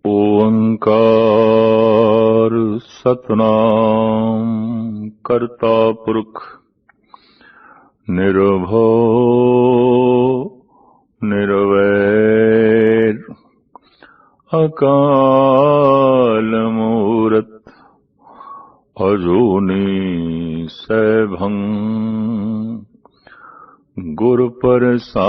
ओंकार सतनाम करता पुरख निर्भय निर्वैर अकाल मूरत अजूनी सैभं गुरु प्रसाद।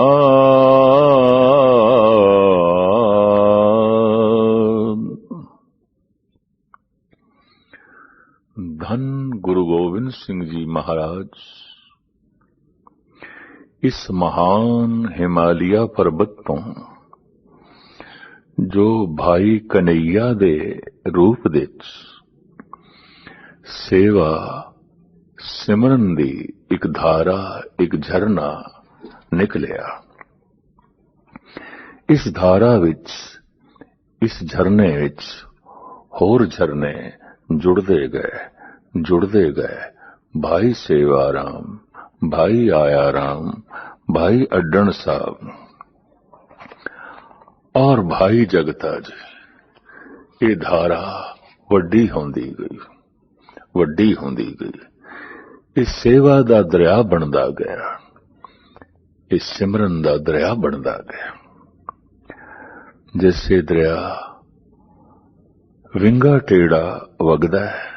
धन गुरु गोविंद सिंह जी महाराज इस महान हिमालय पर्वत तो जो भाई कन्हैया दे रूप दे सेवा सिमरन दी एक धारा एक झरना निकलिया। इस धारा विच इस झरने विच होर झरने जुड़ते गए। भाई सेवाराम, भाई आयाराम, भाई अड्डण साहब और भाई जगता जी। ये धारा वड्डी होंदी गई। इस सेवा दा दरिया बनदा गया, इस सिमरन दा दरिया बनदा गया। जिसे दरिया विंगा टेड़ा वगदा है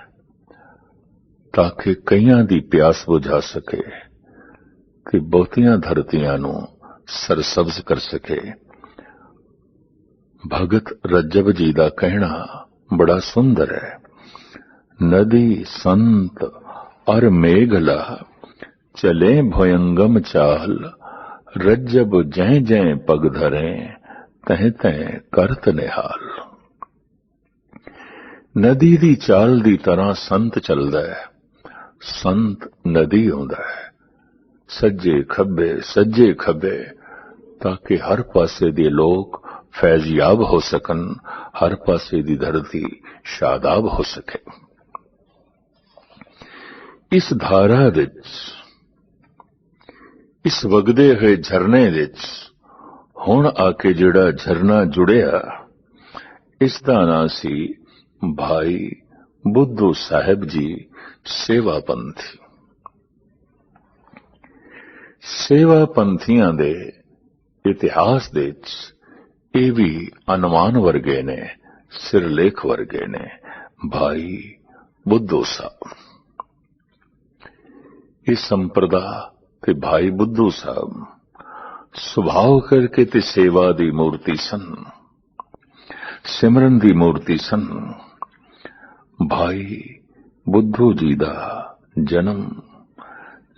ताकि कईयां दी प्यास बुझा सके कि बहुतियां धरतियां नूं सरसब्ज कर सके। भगत रज्जब जी दा कहना बड़ा सुंदर है। नदी संत और मेघला चले भयंगम चाल, रज्जब जय जय पग धरे तह तह करत निहाल। नदी दी चाल दी तरह संत चलदा है। संत नदी होंदा है, सज्जे खब्बे ताकि हर पासे दे लोग फैज़याब हो सकन, हर पासे दी धरती शादाब हो सके। इस धारा विच इस वगदे हुए झरने विच हुण आके जिहड़ा झरना जुड़िया इसदा नां सी भाई बुद्धू साहिब जी सेवापंथी। सेवापंथियां दे इतिहास दे ये भी अनुमान वर्गे ने, सिरलेख वर्गे ने। भाई बुद्धू साहब इस संप्रदा ते भाई बुद्धू साहब सुभाव करके ते सेवा दी मूर्ति सन, सिमरन दी मूर्ति सन। भाई बुद्धू जी दा जन्म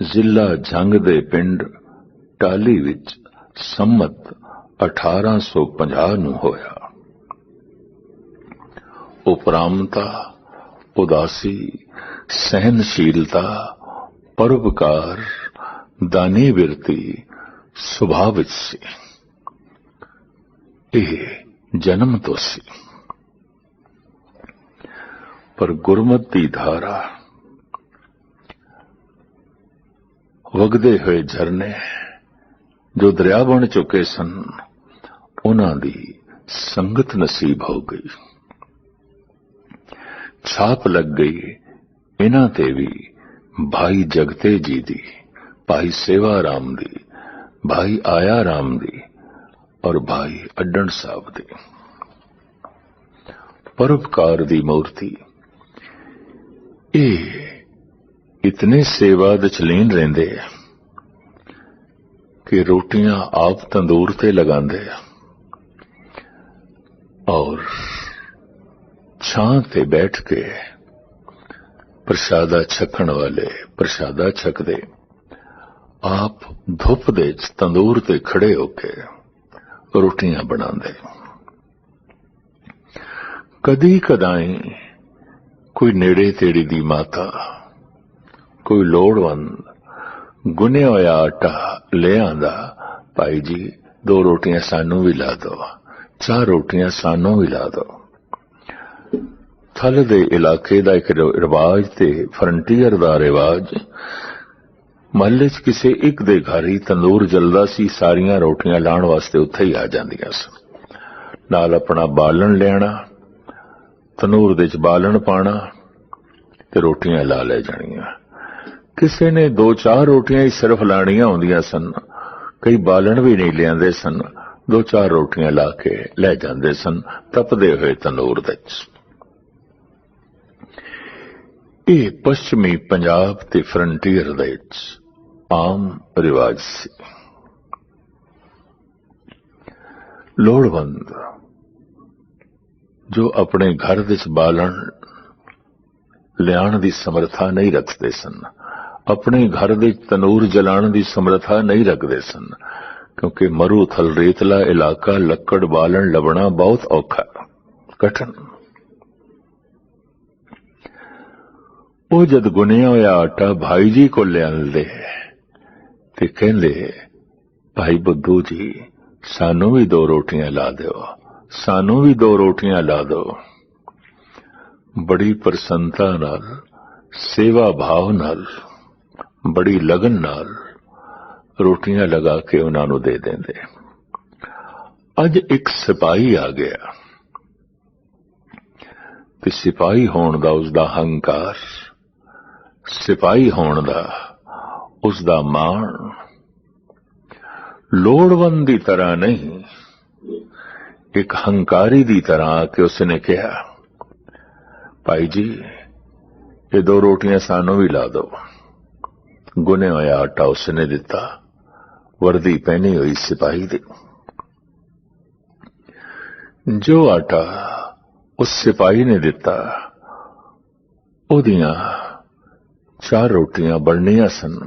जिला जंग दे पिंड टाली विच सम्मत 1850 नूं होया। उपरामता, उदासी, सहनशीलता, परोपकार, दानी विरती सुभाव विच सी। यह जन्म तो सी, पर गुरमत दी धारा वगदे हुए झरने जो दरिया बन चुके सन उन्हां दी संगत नसीब हो गई। छाप लग गई इन्हां ते भी भाई जगते जी दी, भाई सेवाराम दी, भाई आयाराम दी और भाई अड्डण साहब दी। परोपकार दी मूर्ति ये इतने सेवा च लीन रहिंदे कि रोटियां आप तंदूर ते लगांदे और छां ते बैठ के प्रसादा छकण वाले प्रसादा छकदे। आप धुप दे तंदूर ते खड़े होके रोटियां बनांदे। कदी कदाई कोई नेड़े तेड़ी दी माता, कोई लोड़वंद गुनिया होया आटा ले आंदा, भाई जी 2 रोटियां सानू भी ला दो, 4 रोटियां सानू भी ला दो। थल दे इलाके दा एक रिवाज ते फ्रंटीयर दा रिवाज, महल्ले च किसे एक दे घर ही तंदूर जलदा सी, सारियां रोटियां लाण वास्ते उत्थे ही आ जांदियां सन। नाल अपना बालन लियाना, तनूर दे च बालन पाना ते रोटियां ला ले जानियां। किसी ने 2-4 रोटियां ही सिर्फ लाणियां होंदियां सन, कई बालन भी नहीं लियांदे सन, 2-4 रोटियां ला के ले जांदे सन तपदे हुए तनूर दे च। ਇਹ ਪੱਛਮੀ ਪੰਜਾਬ ਤੇ ਫਰੰਟੀਅਰ ਦੇ ਵਿੱਚ ਆਮ ਰਿਵਾਜ ਸੀ। ਲੋੜਵੰਦ ਜੋ ਆਪਣੇ ਘਰ ਵਿੱਚ ਬਾਲਣ ਲਿਆਉਣ ਦੀ ਸਮਰੱਥਾ ਨਹੀਂ ਰੱਖਦੇ ਸਨ, ਆਪਣੇ ਘਰ ਦੇ ਤਨੂਰ ਜਲਾਉਣ ਦੀ ਸਮਰੱਥਾ ਨਹੀਂ ਰੱਖਦੇ ਸਨ, ਕਿਉਂਕਿ ਮਰੂਥਲ ਰੇਤਲਾ ਇਲਾਕਾ, ਲੱਕੜ ਬਾਲਣ ਲੱਭਣਾ ਬਹੁਤ ਔਖਾ, ਕਠਿਨ। ਉਹ ਜਦ ਗੁੰਨਿਆ ਹੋਇਆ ਆਟਾ ਭਾਈ ਜੀ ਕੋਲ ਲਿਆਂਦੇ ਤੇ ਕਹਿੰਦੇ, ਭਾਈ ਬੁੱਧੂ ਜੀ ਸਾਨੂੰ ਵੀ 2 ਰੋਟੀਆਂ ਲਾ ਦਿਓ, ਸਾਨੂੰ ਵੀ 2 ਰੋਟੀਆਂ ਲਾ ਦਿਓ। ਬੜੀ ਪ੍ਰਸੰਨਤਾ ਨਾਲ, ਸੇਵਾ ਭਾਵ ਨਾਲ, ਬੜੀ ਲਗਨ ਨਾਲ ਰੋਟੀਆਂ ਲਗਾ ਕੇ ਉਹਨਾਂ ਨੂੰ ਦੇ ਦਿੰਦੇ। ਅੱਜ ਇੱਕ ਸਿਪਾਹੀ ਆ ਗਿਆ ਤੇ ਸਿਪਾਹੀ ਹੋਣ ਦਾ ਉਸਦਾ ਹੰਕਾਰ, ਸਿਪਾਹੀ ਹੋਣ ਦਾ ਉਸਦਾ ਮਾਣ ਲੋੜਵੰਦ ਦੀ ਤਰ੍ਹਾਂ ਨਹੀਂ, ਇੱਕ ਹੰਕਾਰੀ ਦੀ ਤਰ੍ਹਾਂ ਆ ਕੇ ਉਸਨੇ ਕਿਹਾ, ਭਾਈ ਜੀ ਇਹ 2 ਰੋਟੀਆਂ ਸਾਨੂੰ ਵੀ ਲਾ ਦਿਓ। ਗੁੰਨਿਆ ਹੋਇਆ ਆਟਾ ਉਸਨੇ ਦਿੱਤਾ, ਵਰਦੀ ਪਹਿਨੀ ਹੋਈ ਸਿਪਾਹੀ ਦੀ। ਜੋ ਆਟਾ ਉਸ ਸਿਪਾਹੀ ਨੇ ਦਿੱਤਾ, ਉਹਦੀਆਂ 4 ਰੋਟੀਆਂ ਬਣਨੀਆਂ ਸਨ।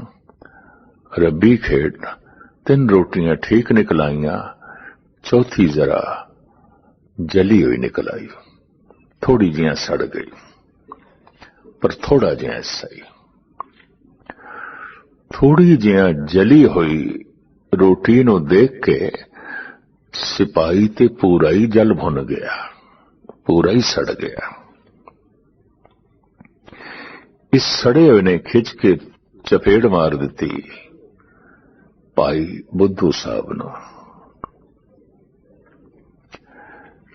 ਰੱਬੀ ਖੇਡ 3 ਰੋਟੀਆਂ ਠੀਕ ਨਿਕਲ ਆਈਆਂ, ਚੌਥੀ ਜ਼ਰਾ ਜਲੀ ਹੋਈ ਨਿਕਲ ਆਈ, ਥੋੜੀ ਜਿਹੀਆਂ ਸੜ ਗਈ, ਪਰ ਥੋੜਾ ਜਿਹਾ ਸਹੀ। ਥੋੜੀ ਜਿਹਾ ਜਲੀ ਹੋਈ ਰੋਟੀ ਨੂੰ ਦੇਖ ਕੇ ਸਿਪਾਹੀ ਤੇ ਪੂਰਾ ਹੀ ਜਲ ਭੁਨ ਗਿਆ, ਪੂਰਾ ਹੀ ਸੜ ਗਿਆ। ਇਸ ਸੜੇ ਹੋਏ ਨੇ ਖਿੱਚ ਕੇ ਚਪੇੜ ਮਾਰ ਦਿੱਤੀ ਭਾਈ ਬੁੱਧੂ ਸਾਹਿਬ ਨੂੰ।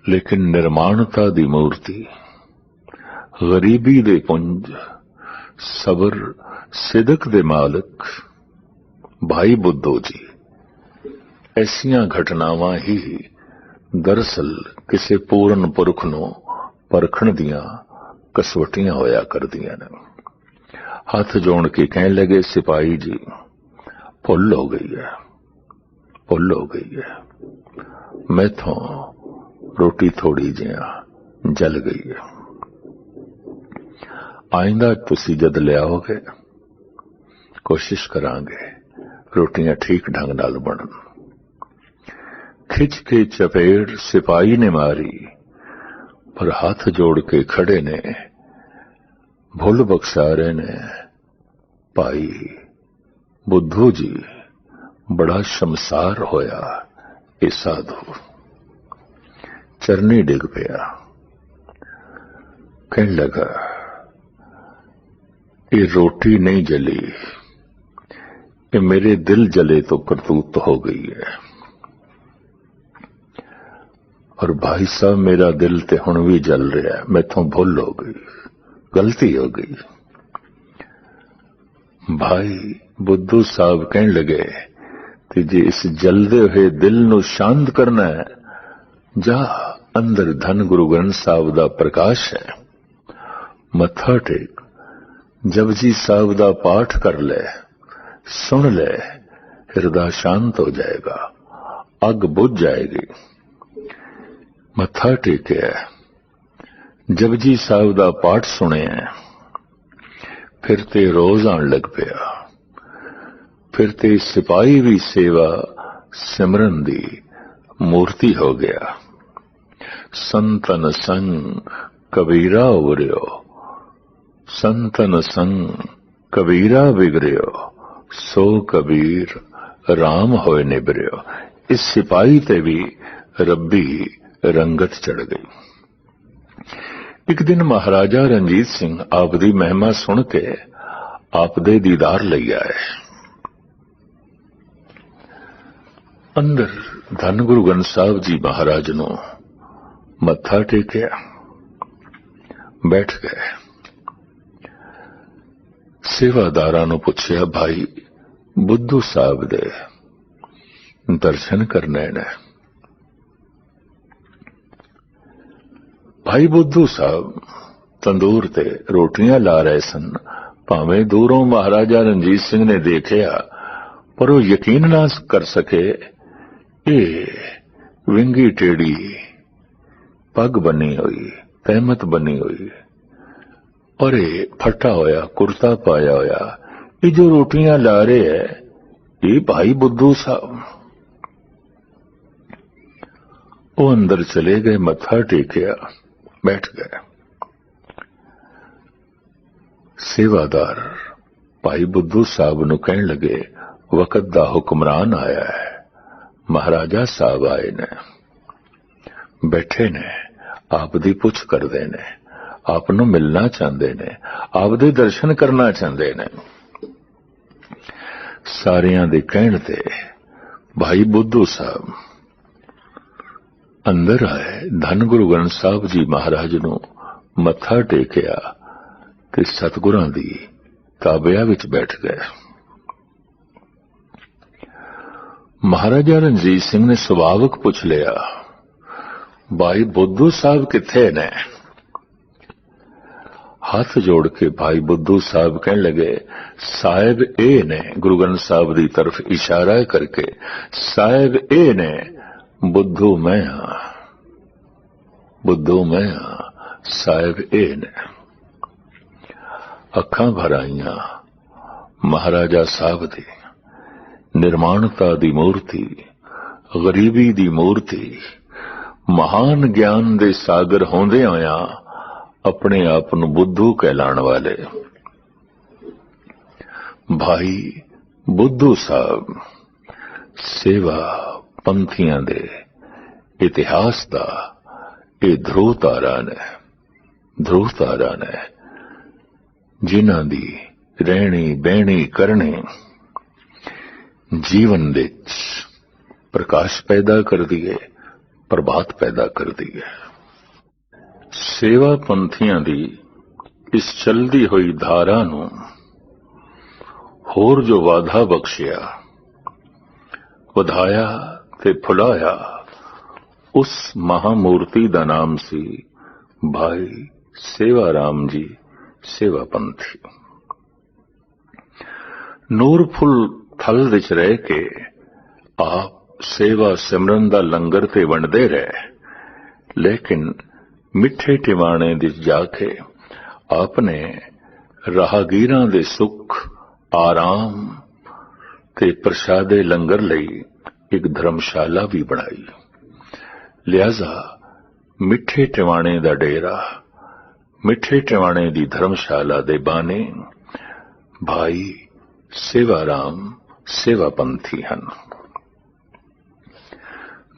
ਲੇਕਿਨ ਨਿਰਮਾਣਤਾ ਦੀ ਮੂਰਤੀ, ਗਰੀਬੀ ਦੇ ਪੁੰਜ, ਸਬਰ ਸਿਦਕ ਦੇ ਮਾਲਕ ਭਾਈ ਬੁੱਧੂ ਜੀ, ਐਸੀਆਂ ਘਟਨਾਵਾਂ ਹੀ ਦਰਅਸਲ ਕਿਸੇ ਪੂਰਨ ਪੁਰਖ ਨੂੰ ਪਰਖਣ ਦੀਆਂ ਕਸਵਟੀਆਂ ਹੋਇਆ ਕਰਦੀਆਂ ਨੇ। ਹੱਥ ਜੋੜ ਕੇ ਕਹਿਣ ਲੱਗੇ, ਸਿਪਾਹੀ ਜੀ ਭੁੱਲ ਹੋ ਗਈ ਹੈ, ਭੁੱਲ ਹੋ ਗਈ ਹੈ, ਮੈਥੋਂ ਰੋਟੀ ਥੋੜੀ ਜਿਹਾ ਜਲ ਗਈ ਹੈ। ਆਇੰਦਾ ਤੁਸੀਂ ਜਦ ਲਿਆਓਗੇ ਕੋਸ਼ਿਸ਼ ਕਰਾਂਗੇ ਰੋਟੀਆਂ ਠੀਕ ਢੰਗ ਨਾਲ ਬਣਨ। ਖਿੱਚ ਕੇ ਚਪੇੜ ਸਿਪਾਹੀ ਨੇ ਮਾਰੀ, ਪਰ ਹੱਥ ਜੋੜ ਕੇ ਖੜੇ ਨੇ, ਭੁੱਲ ਬਖਸ਼ਾ ਰਹੇ ਨੇ, ਭਾਈ ਬੁੱਧੂ ਜੀ ਬੜਾ ਸ਼ਮਸਾਰ ਹੋਇਆ ਇਹ ਸਾਧੂ। ਚਰਨੀ ਡਿੱਗ ਪਿਆ, ਕਹਿਣ ਲੱਗਾ, ਇਹ ਰੋਟੀ ਨਹੀਂ ਜਲੀ, ਇਹ ਮੇਰੇ ਦਿਲ ਜਲੇ ਤੋਂ ਕਰਤੂਤ ਹੋ ਗਈ ਹੈ। और भाई साहब मेरा दिल ते हुण भी जल रहा है, मैथों भुल हो गई, गलती हो गई। भाई बुद्धू साहब कहने लगे कि जे इस जलदे हुए दिल नू शांत करना है, जा अंदर धन गुरु ग्रंथ साहब दा प्रकाश है, मत्था टेक, जपजी साहब दा पाठ कर ले, सुन ले, हृदय शांत हो जाएगा, अग बुझ जाएगी। मत्था टेकिया, जपजी साहब दा पाठ सुनिया, फिर ते रोज आन लग पिया, फिर ते सिपाही भी सेवा सिमरन दी मूर्ति हो गया। संतन संग कबीरा उबरियो, संतन संग कबीरा बिगड़ियो, सो कबीर राम होए निबरियो। इस सिपाही ते भी रब्बी रंगत चढ़ गई। एक दिन महाराजा रणजीत सिंह आप दी महिमा सुन के आप दे दीदार लई आए। अंदर धन गुरु ग्रंथ साहब जी महाराज नूं मत्था टेकिया, बैठ गए। सेवादारां नूं पुछया, भाई बुद्धू साहब दे दर्शन करने ने। भाई बुद्धू साहब तंदूर ते रोटियां ला रहे सन। भावें दूरों महाराजा रणजीत सिंह ने देखिया, पर वो यकीन ना कर सके। ये विंगी टेढ़ी पग बनी हुई, तहमत बनी हुई और ये फटा होया कुर्ता पाया होया, ये जो रोटियां ला रहे है ये भाई बुद्धू साहब। वो अंदर चले गए, मत्था टेकिया, बैठ गए। सेवादार भाई बुद्धू साहब नूं कहण लगे, वक्त दा हुक्मरान आया है, महाराजा साहब आए ने, बैठे ने, आप दी पुछ करदे ने, आप नूं मिलना चाहते ने, आप दे दर्शन करना चाहते ने। सारियां दे कहण ते भाई बुद्धू साहब अंदर आए, धन गुरु ग्रंथ साहब जी महाराज नूं मत्था टेकिया ते सतगुरां दी ताबिया विच बैठ गए। महाराजा रणजीत सिंह ने सुभावक पुछ लिया, भाई बुद्धू साहब किथे ने? हाथ जोड़ के भाई बुद्धू साहब कहने लगे, साहिब ए ने, गुरु ग्रंथ साहब की तरफ इशारा करके, साहिब ए ने, बुद्धू मैं हां, बुद्धू मैं हां, साहिब ए ने। अखां भर आईयां महाराजा साहब दी निर्माणता दी मूर्ति, गरीबी दी मूर्ति, महान ज्ञान दे सागर होंदे होया अपने आप नूं बुद्धू कहलाण वाले भाई बुद्धू साहब सेवा पंथियां दे इतिहास दा ये ध्रुव तारा ने जिन्हां दी रहनी बहनी करनी जीवन दे प्रकाश पैदा कर दिए, प्रभात पैदा कर दिए। सेवा पंथियां दी इस चलदी हुई धारा नूं होर जो वाधा बख्शिया, वधाया ते फुलाया, उस महामूर्ति दा नाम सी भाई सेवा राम जी सेवा पंथी। नूर फुल थल विच रह के आप सेवा सिमरन दा लंगर ते वंडदे रहे, लेकिन मिठे टिवाणे दे जाके आपने राहगीरां दे सुख आराम ते प्रसादे लंगर लई एक धर्मशाला भी बनाई। लिहाजा मिठे टिवाणे दा डेरा, मिठे टिवाणे दी धर्मशाला दे बाने भाई सेवा राम सेवा पंथी हन।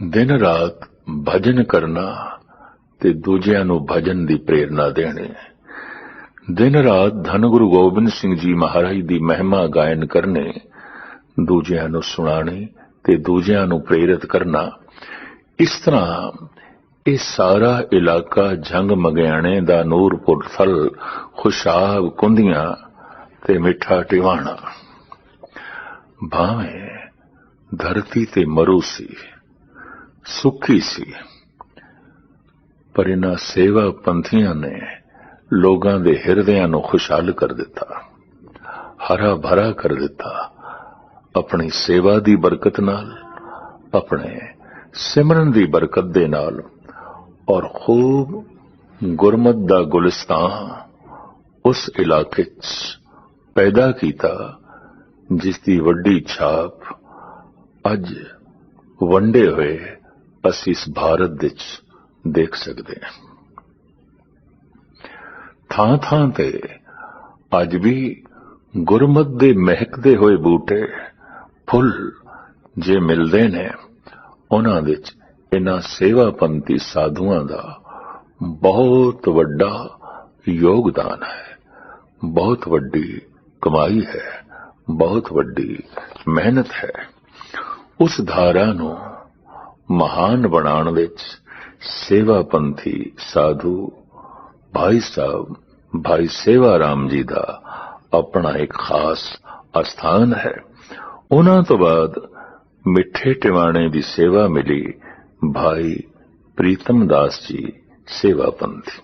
दिन रात भजन करना ते दूजियां नूं भजन दी प्रेरणा देने, दिन रात धन गुरु गोबिंद सिंह जी महाराज दी महिमा गायन करने, दूजियां नूं सुनाने ते दूजियां नूं प्रेरित करना। इस तरह ये सारा इलाका जंग मगियाणे दा नूरपुर थल, खुशाब कुंदियां ते मिठा टिवाणा, भावें धरती ते मरू सी, सुखी सी, पर इन्हां सेवा पंथियां ने लोगां दे हिरदियां नूं खुशहाल कर दिता, हरा भरा कर दिता, अपनी सेवा दी बरकत नाल, अपने सिमरन दी बरकत दे नाल, और खूब गुरमत दा गुलिस्तान उस इलाके च पैदा कीता जिसदी वड्डी छाप अज वंडे हुए असी इस भारत विच देख सकते हैं। थां थां ते अज भी गुरमत दे महकदे हुए बूटे फुल जे मिलदे ने, उन्हां विच इन्हां सेवापंथी साधुआं दा बहुत वड्डा योगदान है, बहुत वड्डी कमाई है, बहुत वड्डी मेहनत है। उस धारा नूं महान बनाउण विच सेवापंथी साधु भाई साहब भाई सेवा राम जी का अपना एक खास अस्थान है। उन्हां तो बाद मिठे टिवाणे की सेवा मिली भाई प्रीतम दास जी सेवापंथी।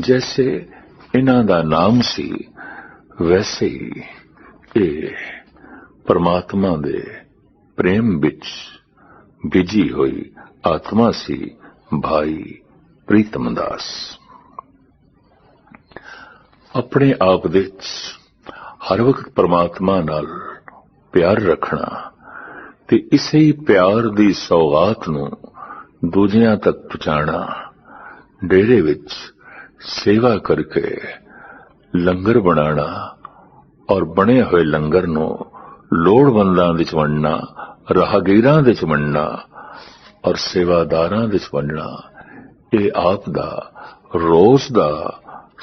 जैसे इन्हां दा नाम सी वैसे ही ये परमात्मा दे प्रेम विच बिजी हुई आत्मा सी भाई प्रीतम दास। अपने आप दे हर वक्त परमात्मा नाल प्यार रखना ते इसे ही प्यार दी सौगात नूं दूजियां तक पहुंचाना, डेरे विच सेवा करके लंगर बनाना और बने हुए लंगर नूं लोड़वंदां विच वंडना, राहगीरां विच वंडना और सेवादारां विच वंडना, ये आप दा रोज दा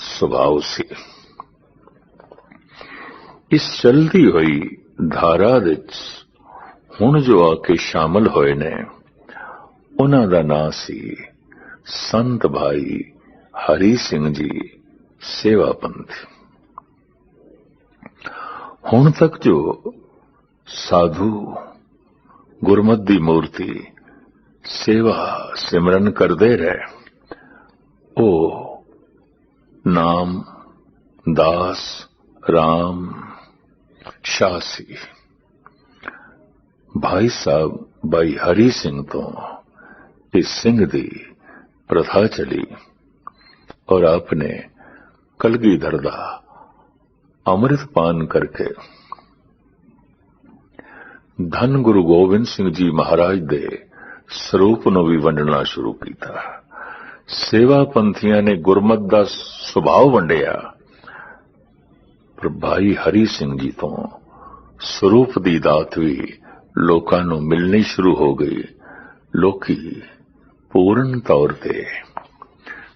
सुभाव सी। इस चलती हुई धारा विच हुण जो आके शामिल होए ने उन्हां दा नां सी संत भाई हरी सिंह जी सेवापंथी। हुण तक जो साधु गुरमत दी मूर्ति सेवा सिमरन करदे रहे, ओ नाम दास राम शाह सी। भाई साहब भाई हरी सिंह तो इस सिंह दी प्रथा चली और आपने कलगीधर दा अमृत पान करके धन गुरु गोबिंद सिंह जी महाराज दे स्वरूप नूं भी वंडना शुरू किया। सेवापंथियां ने गुरमत दा सुभाव वंडिया, पर भाई हरी सिंह जी तो स्वरूप दी दात भी लोकां नूं मिलनी शुरू हो गई। लोकी पूर्ण तौर ते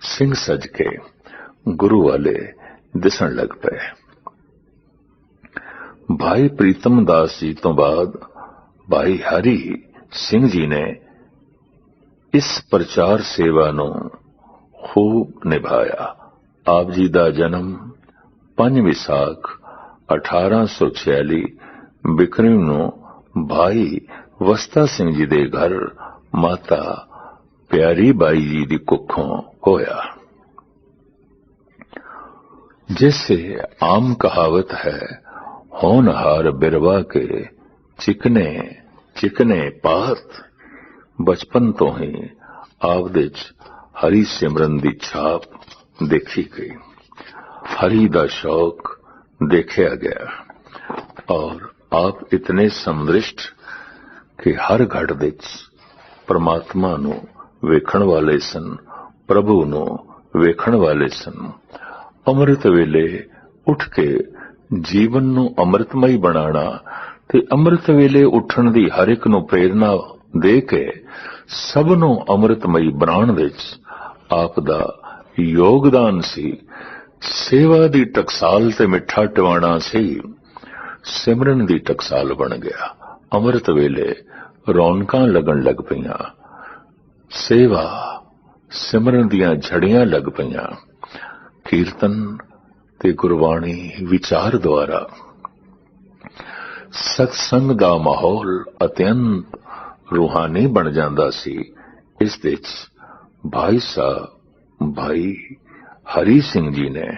सिंह सज के गुरु वाले दिसन लग पे। भाई प्रीतम दास जी तो बाद भाई हरी सिंह जी ने इस प्रचार सेवा नूं खूब निभाया। आप जी दा जन्म 5 विसाख 1846 बिकरी नूं भाई वस्ता सिंह जी दे घर माता प्यारी बाई जी दी कुखों होया। जैसे आम कहावत है, होनहार बिरवा के चिकने चिकने पात, बचपन तो ही आप दे हरी सिमरन दी छाप देखी गई। हरी दा शौक देखा गया और आप इतने समदृष्ट कि हर घड़ विच परमात्मा नूं वेखण वाले सन, प्रभु नूं वेखण वाले सन। अमृत वेले उठ के जीवन नूं अमृतमई बनाना ते अमृत वेले उठण दी हर एक नूं प्रेरणा दे के सब नूं अमृतमई बनाउण विच आप दा योगदान सी। सेवा दी टकसाल ते मिठा टिवाणा सी, सिमरन दी टकसाल बन गया। अमृत वेले रौनकां लगन लग पईयां, सेवा सिमरन दियां झड़ियां लग पईयां। कीर्तन ते गुरबाणी विचार द्वारा सत्संग दा माहौल अत्यंत रूहानी बन जांदा सी। इस विच भाई साहब भाई हरी सिंह जी ने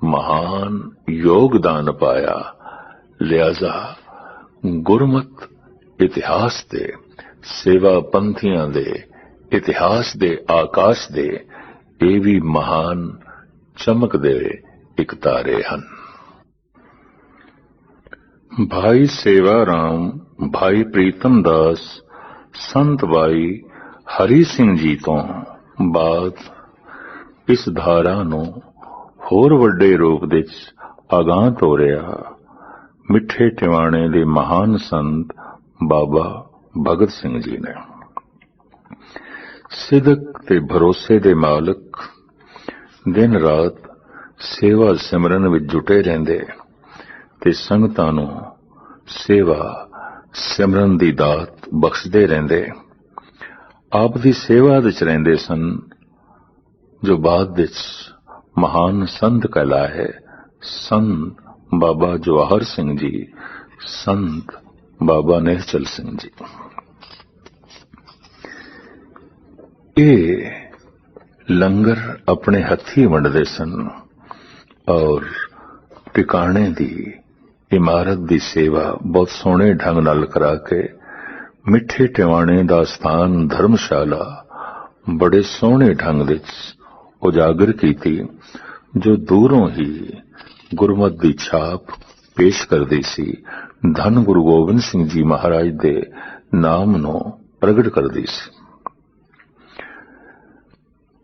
महान योगदान पाया। लिहाजा गुरमत इतिहास दे सेवा पंथियां दे इतिहास दे आकाश दे ये भी महान चमक दे एक तारे हन। भाई सेवा राम भाई प्रीतम दास संत भाई हरी सिंह जी तो बाद इस धारा नूं होर वड्डे रूप विच अगां तोरिया मिठे टिवाणे दे महान संत बाबा भगत सिंह जी ने। सिदक ते भरोसे दे मालक दिन रात सेवा सिमरन विच जुटे रहिंदे ते संगतां नूं सेवा सिमरन दी दात बख्शदे रहिंदे। ਆਪ ਦੀ ਸੇਵਾ ਵਿੱਚ ਰਹਿੰਦੇ ਸਨ, ਜੋ ਬਾਅਦ ਵਿੱਚ ਮਹਾਨ ਸੰਤ ਕਹਿਲਾਏ, ਸੰਤ ਬਾਬਾ ਜਵਾਹਰ ਸਿੰਘ ਜੀ, ਸੰਤ ਬਾਬਾ ਨਿਹਚਲ ਸਿੰਘ ਜੀ। ਇਹ ਲੰਗਰ ਆਪਣੇ ਹੱਥੀਂ ਵੰਡਦੇ ਸਨ ਔਰ ਟਿਕਾਣੇ ਦੀ ਇਮਾਰਤ ਦੀ ਸੇਵਾ ਬਹੁਤ ਸੋਹਣੇ ਢੰਗ ਨਾਲ ਕਰਾ ਕੇ ਮਿੱਠੇ ਟਿਵਾਣੇ ਦਾ ਸਥਾਨ ਧਰਮਸ਼ਾਲਾ ਬੜੇ ਸੋਹਣੇ ਢੰਗ ਵਿੱਚ ਉਜਾਗਰ ਕੀਤੀ, ਜੋ ਦੂਰੋਂ ਹੀ ਗੁਰਮਤਿ ਦੀ ਛਾਪ ਪੇਸ਼ ਕਰਦੀ ਸੀ, ਧੰਨ ਗੁਰੂ ਗੋਬਿੰਦ ਸਿੰਘ ਜੀ ਮਹਾਰਾਜ ਦੇ ਨਾਮ ਨੂੰ ਪ੍ਰਗਟ ਕਰਦੀ ਸੀ।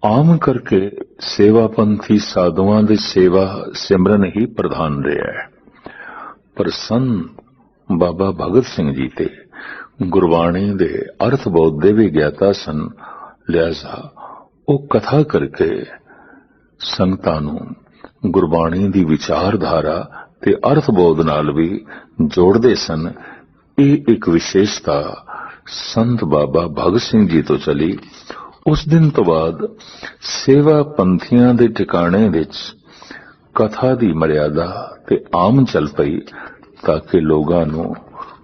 ਆਮ ਕਰਕੇ ਸੇਵਾਪੰਥੀ ਸਾਧੂਆਂ ਦੀ ਸੇਵਾ ਸਿਮਰਨ ਹੀ ਪ੍ਰਧਾਨ ਰਿਹਾ ਹੈ, ਪਰ ਸੰਤ ਬਾਬਾ ਭਗਤ ਸਿੰਘ ਜੀ ਤੇ ਗੁਰਬਾਣੀ ਦੇ ਅਰਥ ਬੋਧ ਦੇ ਵੀ ਗਿਆਤਾ ਸਨ, ਲਿਹਾਜ਼ਾ ਉਹ ਕਥਾ ਕਰਕੇ ਸੰਗਤਾਂ ਨੂੰ ਗੁਰਬਾਣੀ ਦੀ ਵਿਚਾਰਧਾਰਾ ਤੇ ਅਰਥ ਬੋਧ ਨਾਲ ਵੀ ਜੋੜਦੇ ਸਨ। ਇਹ ਇੱਕ ਵਿਸ਼ੇਸ਼ਤਾ ਸੰਤ ਬਾਬਾ ਭਗਤ ਸਿੰਘ ਜੀ ਤੋਂ ਚਲੀ। ਉਸ ਦਿਨ ਤੋਂ ਬਾਅਦ ਸੇਵਾ ਪੰਥੀਆਂ ਦੇ ਟਿਕਾਣੇ ਵਿੱਚ ਕਥਾ ਦੀ ਮਰਿਆਦਾ ਤੇ ਆਮ ਚੱਲ ਪਈ, ਤਾਂ ਕਿ ਲੋਕਾਂ ਨੂੰ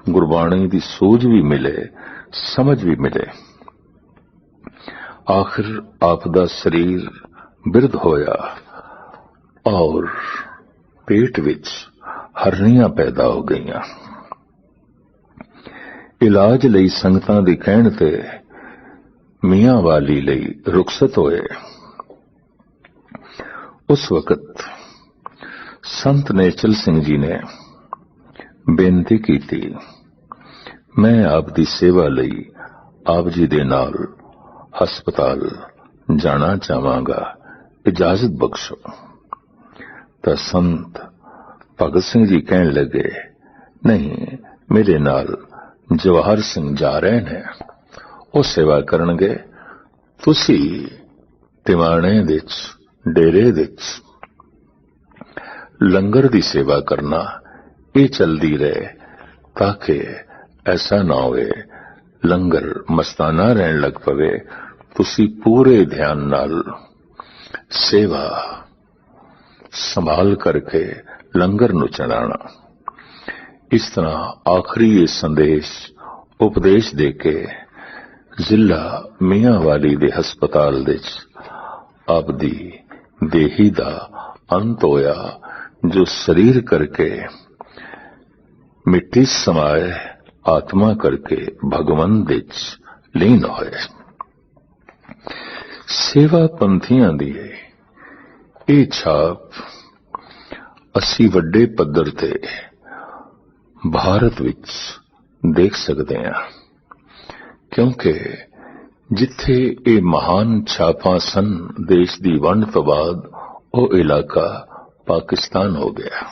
ਗੁਰਬਾਣੀ ਦੀ ਸੂਝ ਵੀ ਮਿਲੇ, ਸਮਝ ਵੀ ਮਿਲੇ। ਆਖਿਰ ਆਪ ਦਾ ਸਰੀਰ ਬਿਰਧ ਹੋਇਆ ਔਰ ਪੇਟ ਵਿੱਚ ਹਰਨੀਆਂ ਪੈਦਾ ਹੋ ਗਈਆਂ। ਇਲਾਜ ਲਈ ਸੰਗਤਾਂ ਦੇ ਕਹਿਣ ਤੇ ਮੀਆਂ ਵਾਲੀ ਲਈ ਰੁਖਸਤ ਹੋਏ। ਉਸ ਵਕਤ ਸੰਤ ਨਿਹਚਲ ਸਿੰਘ ਜੀ ਨੇ ਬੇਨਤੀ ਕੀਤੀ, ਮੈਂ ਆਪ ਦੀ ਸੇਵਾ ਲਈ ਆਪ ਜੀ ਦੇ ਨਾਲ ਹਸਪਤਾਲ ਜਾਣਾ ਚਾਹਾਂਗਾ, ਇਜਾਜ਼ਤ ਬਖਸ਼ੋ। ਤਾਂ ਸੰਤ ਭਗਤ ਸਿੰਘ ਜੀ ਕਹਿਣ ਲੱਗੇ, ਨਹੀਂ, ਮੇਰੇ ਨਾਲ ਜਵਾਹਰ ਸਿੰਘ ਜਾ ਰਹੇ ਨੇ, ਉਹ ਸੇਵਾ ਕਰਨਗੇ, ਤੁਸੀਂ ਟਿਵਾਣੇ ਵਿੱਚ ਡੇਰੇ ਵਿੱਚ ਲੰਗਰ ਦੀ ਸੇਵਾ ਕਰਨਾ, ਇਹ ਚਲਦੀ ਰਹੇ, ਤਾਂ ਕਿ ਐਸਾ ਨਾ ਹੋਵੇ ਲੰਗਰ ਮਸਤਾਨਾ ਰਹਿਣ ਲੱਗ ਪਵੇ। ਤੁਸੀਂ ਪੂਰੇ ਧਿਆਨ ਨਾਲ ਸੇਵਾ ਸੰਭਾਲ ਕਰਕੇ ਲੰਗਰ ਨੂੰ ਚੜਾਣਾ। ਇਸ ਤਰ੍ਹਾਂ ਆਖਰੀ ਇਹ ਸੰਦੇਸ਼ ਉਪਦੇਸ਼ ਦੇ ਕੇ ਜ਼ਿਲ੍ਹਾ ਮੀਆਂ ਵਾਲੀ ਦੇ ਹਸਪਤਾਲ ਵਿੱਚ ਆਪ ਦੀ ਦੇਹੀ ਦਾ ਅੰਤ ਹੋਇਆ, ਜੋ ਸਰੀਰ ਕਰਕੇ ਮਿੱਟੀ ਸਮਾਏ, ਆਤਮਾ ਕਰਕੇ ਭਗਵੰਤ ਵਿੱਚ ਲੀਨ ਹੋਏ। ਸੇਵਾ ਪੰਥੀਆਂ ਦੀ ਇਹ ਛਾਪ ਅਸੀਂ ਵੱਡੇ ਪੱਧਰ ਤੇ ਭਾਰਤ ਵਿੱਚ ਦੇਖ ਸਕਦੇ ਹਾਂ, ਕਿਉਂਕਿ ਜਿੱਥੇ ਇਹ ਮਹਾਨ ਛਾਪਾਂ ਸਨ ਦੇਸ਼ ਦੀ ਵੰਡ ਤੋਂ ਬਾਅਦ, ਉਹ ਇਲਾਕਾ ਪਾਕਿਸਤਾਨ ਹੋ ਗਿਆ।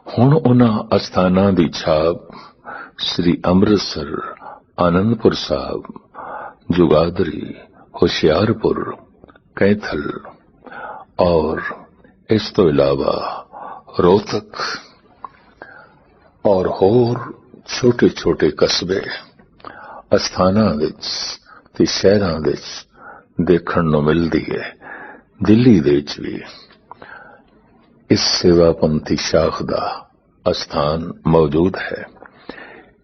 ਹੁਣ ਉਹਨਾਂ ਅਸਥਾਨਾਂ ਦੀ ਛਾਪ ਸ੍ਰੀ ਅੰਮ੍ਰਿਤਸਰ, ਆਨੰਦਪੁਰ ਸਾਹਿਬ, ਜੁਗਾਦਰੀ, ਹੁਸ਼ਿਆਰਪੁਰ, ਕੈਥਲ ਔਰ ਇਸ ਤੋਂ ਇਲਾਵਾ ਰੋਹਤਕ ਔਰ ਹੋਰ ਛੋਟੇ ਛੋਟੇ ਕਸਬੇ ਅਸਥਾਨਾਂ ਵਿੱਚ ਤੇ ਸ਼ਹਿਰਾਂ ਵਿੱਚ ਦੇਖਣ ਨੂੰ ਮਿਲਦੀ ਹੈ। ਦਿੱਲੀ ਦੇ ਵਿੱਚ ਵੀ ਇਸ ਸੇਵਾਪੰਥੀ ਸ਼ਾਖ ਦਾ ਅਸਥਾਨ ਮੌਜੂਦ ਹੈ।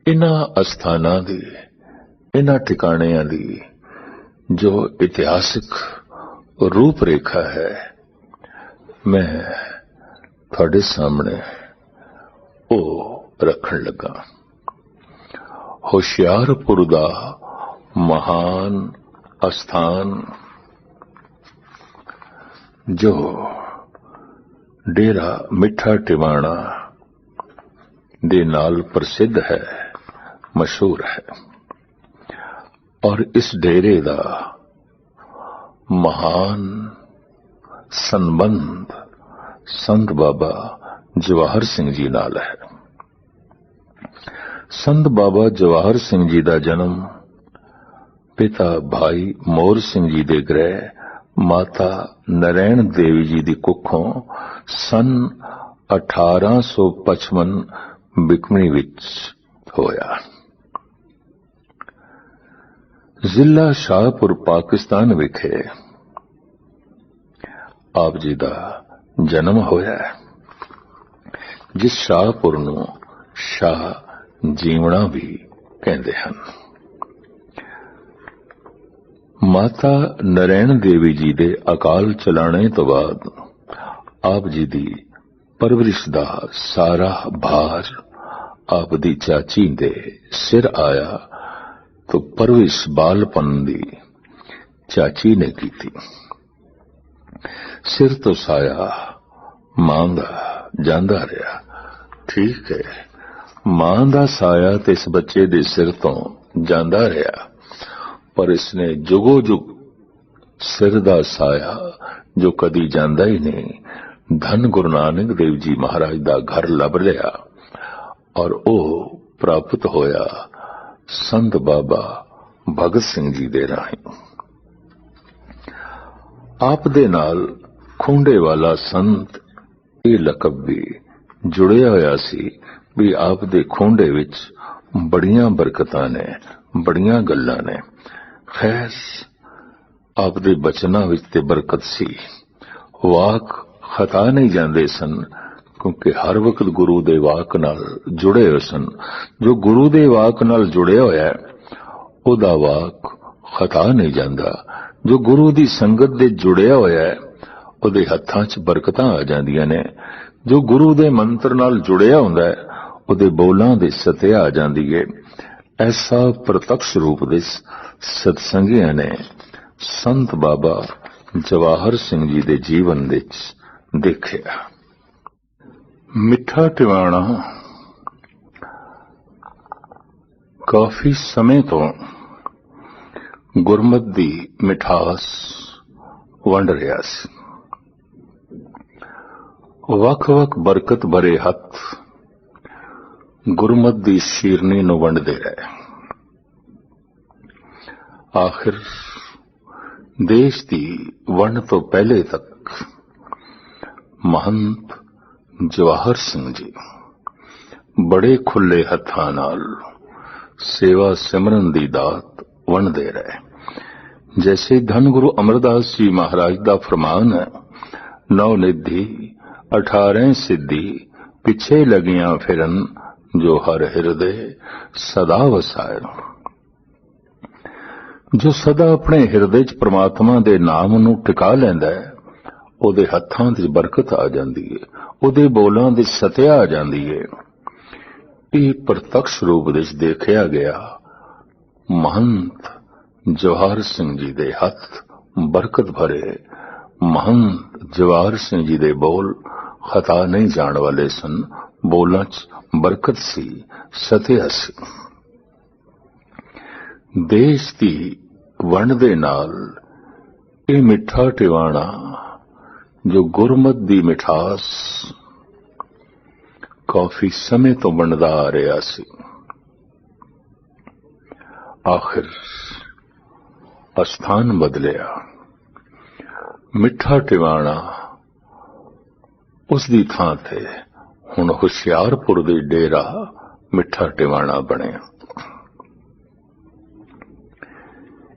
ਇਹਨਾਂ ਅਸਥਾਨਾਂ ਦੀ, ਇਹਨਾਂ ਟਿਕਾਣਿਆਂ ਦੀ ਜੋ ਇਤਿਹਾਸਿਕ ਰੂਪ ਰੇਖਾ ਹੈ, ਮੈਂ ਤੁਹਾਡੇ ਸਾਹਮਣੇ ਉਹ ਰੱਖਣ ਲੱਗਾ। ਹੁਸ਼ਿਆਰਪੁਰ ਦਾ ਮਹਾਨ ਅਸਥਾਨ ਜੋ ਡੇਰਾ ਮਿੱਠਾ ਟਿਵਾਣਾ ਦੇ ਨਾਲ ਪ੍ਰਸਿੱਧ ਹੈ, ਮਸ਼ਹੂਰ ਹੈ, ਔਰ ਇਸ ਡੇਰੇ ਦਾ ਮਹਾਨ ਸੰਬੰਧ ਸੰਤ ਬਾਬਾ ਜਵਾਹਰ ਸਿੰਘ ਜੀ ਨਾਲ ਹੈ। ਸੰਤ ਬਾਬਾ ਜਵਾਹਰ ਸਿੰਘ ਜੀ ਦਾ ਜਨਮ ਪਿਤਾ ਭਾਈ ਮੋਹਰ ਸਿੰਘ ਜੀ ਦੇ ਗ੍ਰਹਿ ਮਾਤਾ ਨਰੈਣ ਦੇਵੀ ਜੀ ਦੀ ਕੁੱਖੋਂ ਸਨ 1855 ਬਿਕਮਣੀ ਵਿੱਚ ਹੋਇਆ। ਜ਼ਿਲ੍ਹਾ ਸ਼ਾਹਪੁਰ ਪਾਕਿਸਤਾਨ ਵਿਖੇ ਆਪ ਜੀ ਦਾ ਜਨਮ ਹੋਇਆ ਹੈ, ਜਿਸ ਸ਼ਾਹਪੁਰ ਨੂੰ ਸ਼ਾਹ ਜੀਵਣਾ ਵੀ ਕਹਿੰਦੇ ਹਨ। ਮਾਤਾ ਨਰੈਣ ਦੇਵੀ ਜੀ ਦੇ ਅਕਾਲ ਚਲਾਣੇ ਤੋਂ ਬਾਅਦ ਆਪ ਜੀ ਦੀ ਪਰਵਰਿਸ਼ ਦਾ ਸਾਰਾ ਭਾਰ ਆਪ ਦੀ ਚਾਚੀ ਦੇ ਸਿਰ ਆਇਆ तो परविश बालपन दी चाची ने की थी। सिर तो साया मां दा जांदा रहा, ठीक है, मां दा साया ते इस बच्चे दे सिर तो जांदा रहा, पर इसने जुगो जुग सिर दा साया जो कदी जांदा ही नहीं, धन गुरु नानक देव जी महाराज दा घर लभ लिया और ओ प्राप्त होया संत बाबा भगत सिंह जी दे राही। आप दे नाल खुंडे वाला संत ये लकब भी जुड़िया होया सी भी आप दे खुंडे विच बड़ियां बरकतां ने, बड़ियां गल्लां ने। खैर आप दे बचना विच ते बरकत सी, वाक खता नहीं जांदे सन, क्योंकि हर वक्त गुरु दे वाक नाल जुड़े हुए सन। जो गुरु दे वाक नाल जुड़े होया ओदा वाक खता नहीं जांदा, जो गुरु दी संगत दे जुड़िया होया ओदे हत्थां च बरकतां आ जांदियां ने। जो गुरु दे मंत्र नाल जुड़िया हुंदा है ओदे बोलां दे सत्या आ जांदी है। ऐसा प्रत्यक्ष रूप दे सतसंगियां ने संत बाबा जवाहर सिंह जी दे जीवन विच देखिया। मिठा टिवाणा काफी समय तो गुरमत दी मिठास वंड रहा सी। वख-वख बरकत भरे हथ गुरमत दी शीरनी नूं वंडदे रहे। आखिर देश दी वंड तो पहले तक महंत जवाहर सिंह जी बड़े खुले हत्थां नाल सेवा सिमरन दी दात वंडदे रहे। जैसे धन गुरु अमरदास जी महाराज दा फरमान है, 9 निधि 18 सिद्धि पिछे लगियां फिरन जो हर हृदय सदा वसाए। जो सदा अपने हृदय च परमात्मा दे नाम नूं टिका लैंदा है ओदे हत्थां ते बरकत आ जांदी है, ओदे बोलां दे सत्या आ जांदी है। ये प्रत्यक्ष रूप विच देखिया गया। महंत जवाहर सिंह जी दे हथ बरकत भरे, महंत जवाहर सिंह जी दे बोल खता नहीं जाण वाले सन, बोलां च बरकत सी, सत्या सी। देश दी वंड दे नाल ये मिठा टिवाणा जो गुरमत दी मिठास काफी समय तो बनदा आ रहा सी, आखिर अस्थान बदलिया। मिठा टिवाणा उस दी थां ते हुण हुशियारपुर दी डेरा मिठा टिवाणा बनिया।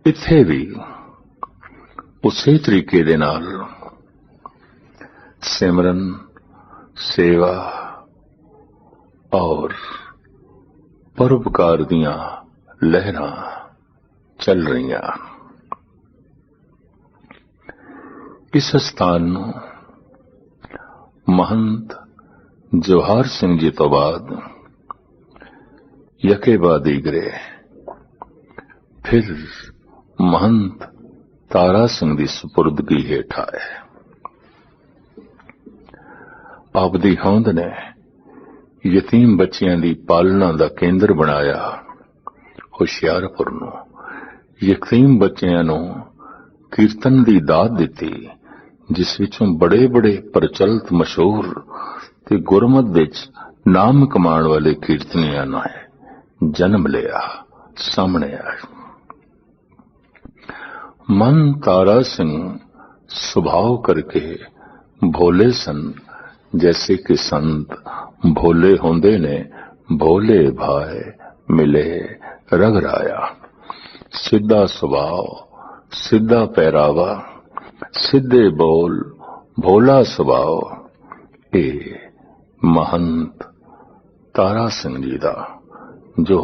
इत्थे भी उसे तरीके दे नाल सिमरन सेवा और परोपकार दियां लहरां चल रही। इस स्थान नूं महंत जवाहर सिंह जी तो बाद यके बाद दीगरे फिर महंत तारा सिंह की सुपुर्दगी हेठ आए। आप दी होंद ने यतीम बच्चियां दी पालना दा केंद्र बनाया। हुशियारपुर नूं यतीम बच्चियां नूं कीर्तन दी दात दिती, जिस विचों बड़े बड़े प्रचलित मशहूर ते गुरमत विच नाम कमाण वाले कीर्तनियां ने जन्म लिया, सामने आए। मन तारा सिंह स्वभाव करके भोले सन, जैसे कि संत भोले होंदे ने। भोले भाए मिले रघुराया। सिद्धा स्वभाव, सिद्धा पहरावा, सिद्धे बोल, भोला स्वभाव, ये महंत तारा सिंह जी दा जो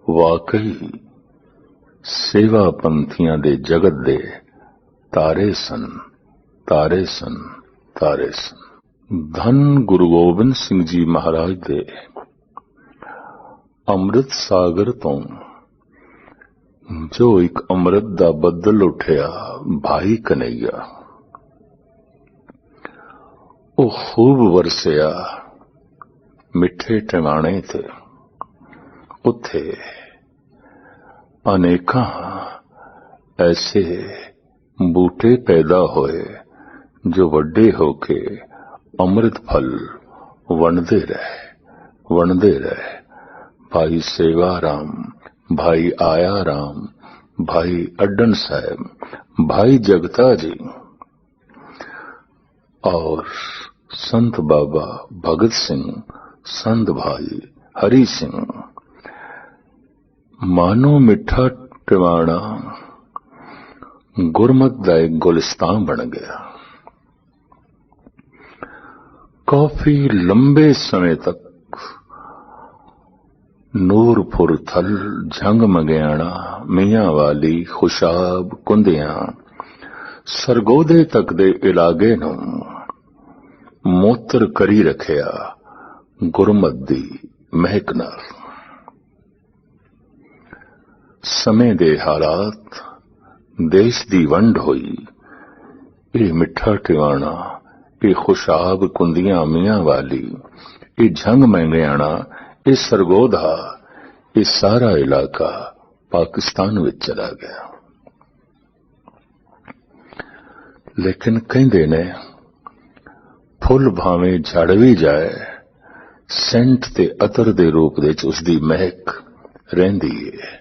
वाकई सेवा पंथियां दे जगत दे तारे सन, तारे सन, तारे सन। धन गुरु गोबिंद सिंह जी महाराज दे अमृत सागर तो जो एक अमृत दा बदल उठिया भाई कन्हैया, वो खूब वरसिया मिठे टिमाणे थे। उत्थे अनेका ऐसे बूटे पैदा होए जो वड्डे होके अमृत फल वंडदे रहे। भाई सेवाराम, भाई आया राम, भाई अड्डन साहब, भाई जगता जी और संत बाबा भगत सिंह, संत भाई हरि सिंह। मानो मिठा टिवाणा गुरमत दा एक गुलिस्तान बन गया। काफी लंबे समय तक नूरपुर थल, झंग मंगियाणा, मियां वाली, खुशाब, कुंदियां, सरगोदे तक दे इलाके नूं मोतर करी रखिया गुरमत दी महक नाल। समय दे हालात, देश दी वंड होई, ये मिठा टिवाणा, ये खुशाब, कुंदियां, मियां वाली, ये झंग मंगियाणा, ये सरगोदा, ये सारा इलाका पाकिस्तान विच चला गया। लेकिन कहंदे ने फुल भावें झड़ भी जाए, सेंट ते अतर दे रूप विच उसदी महक रहिंदी है।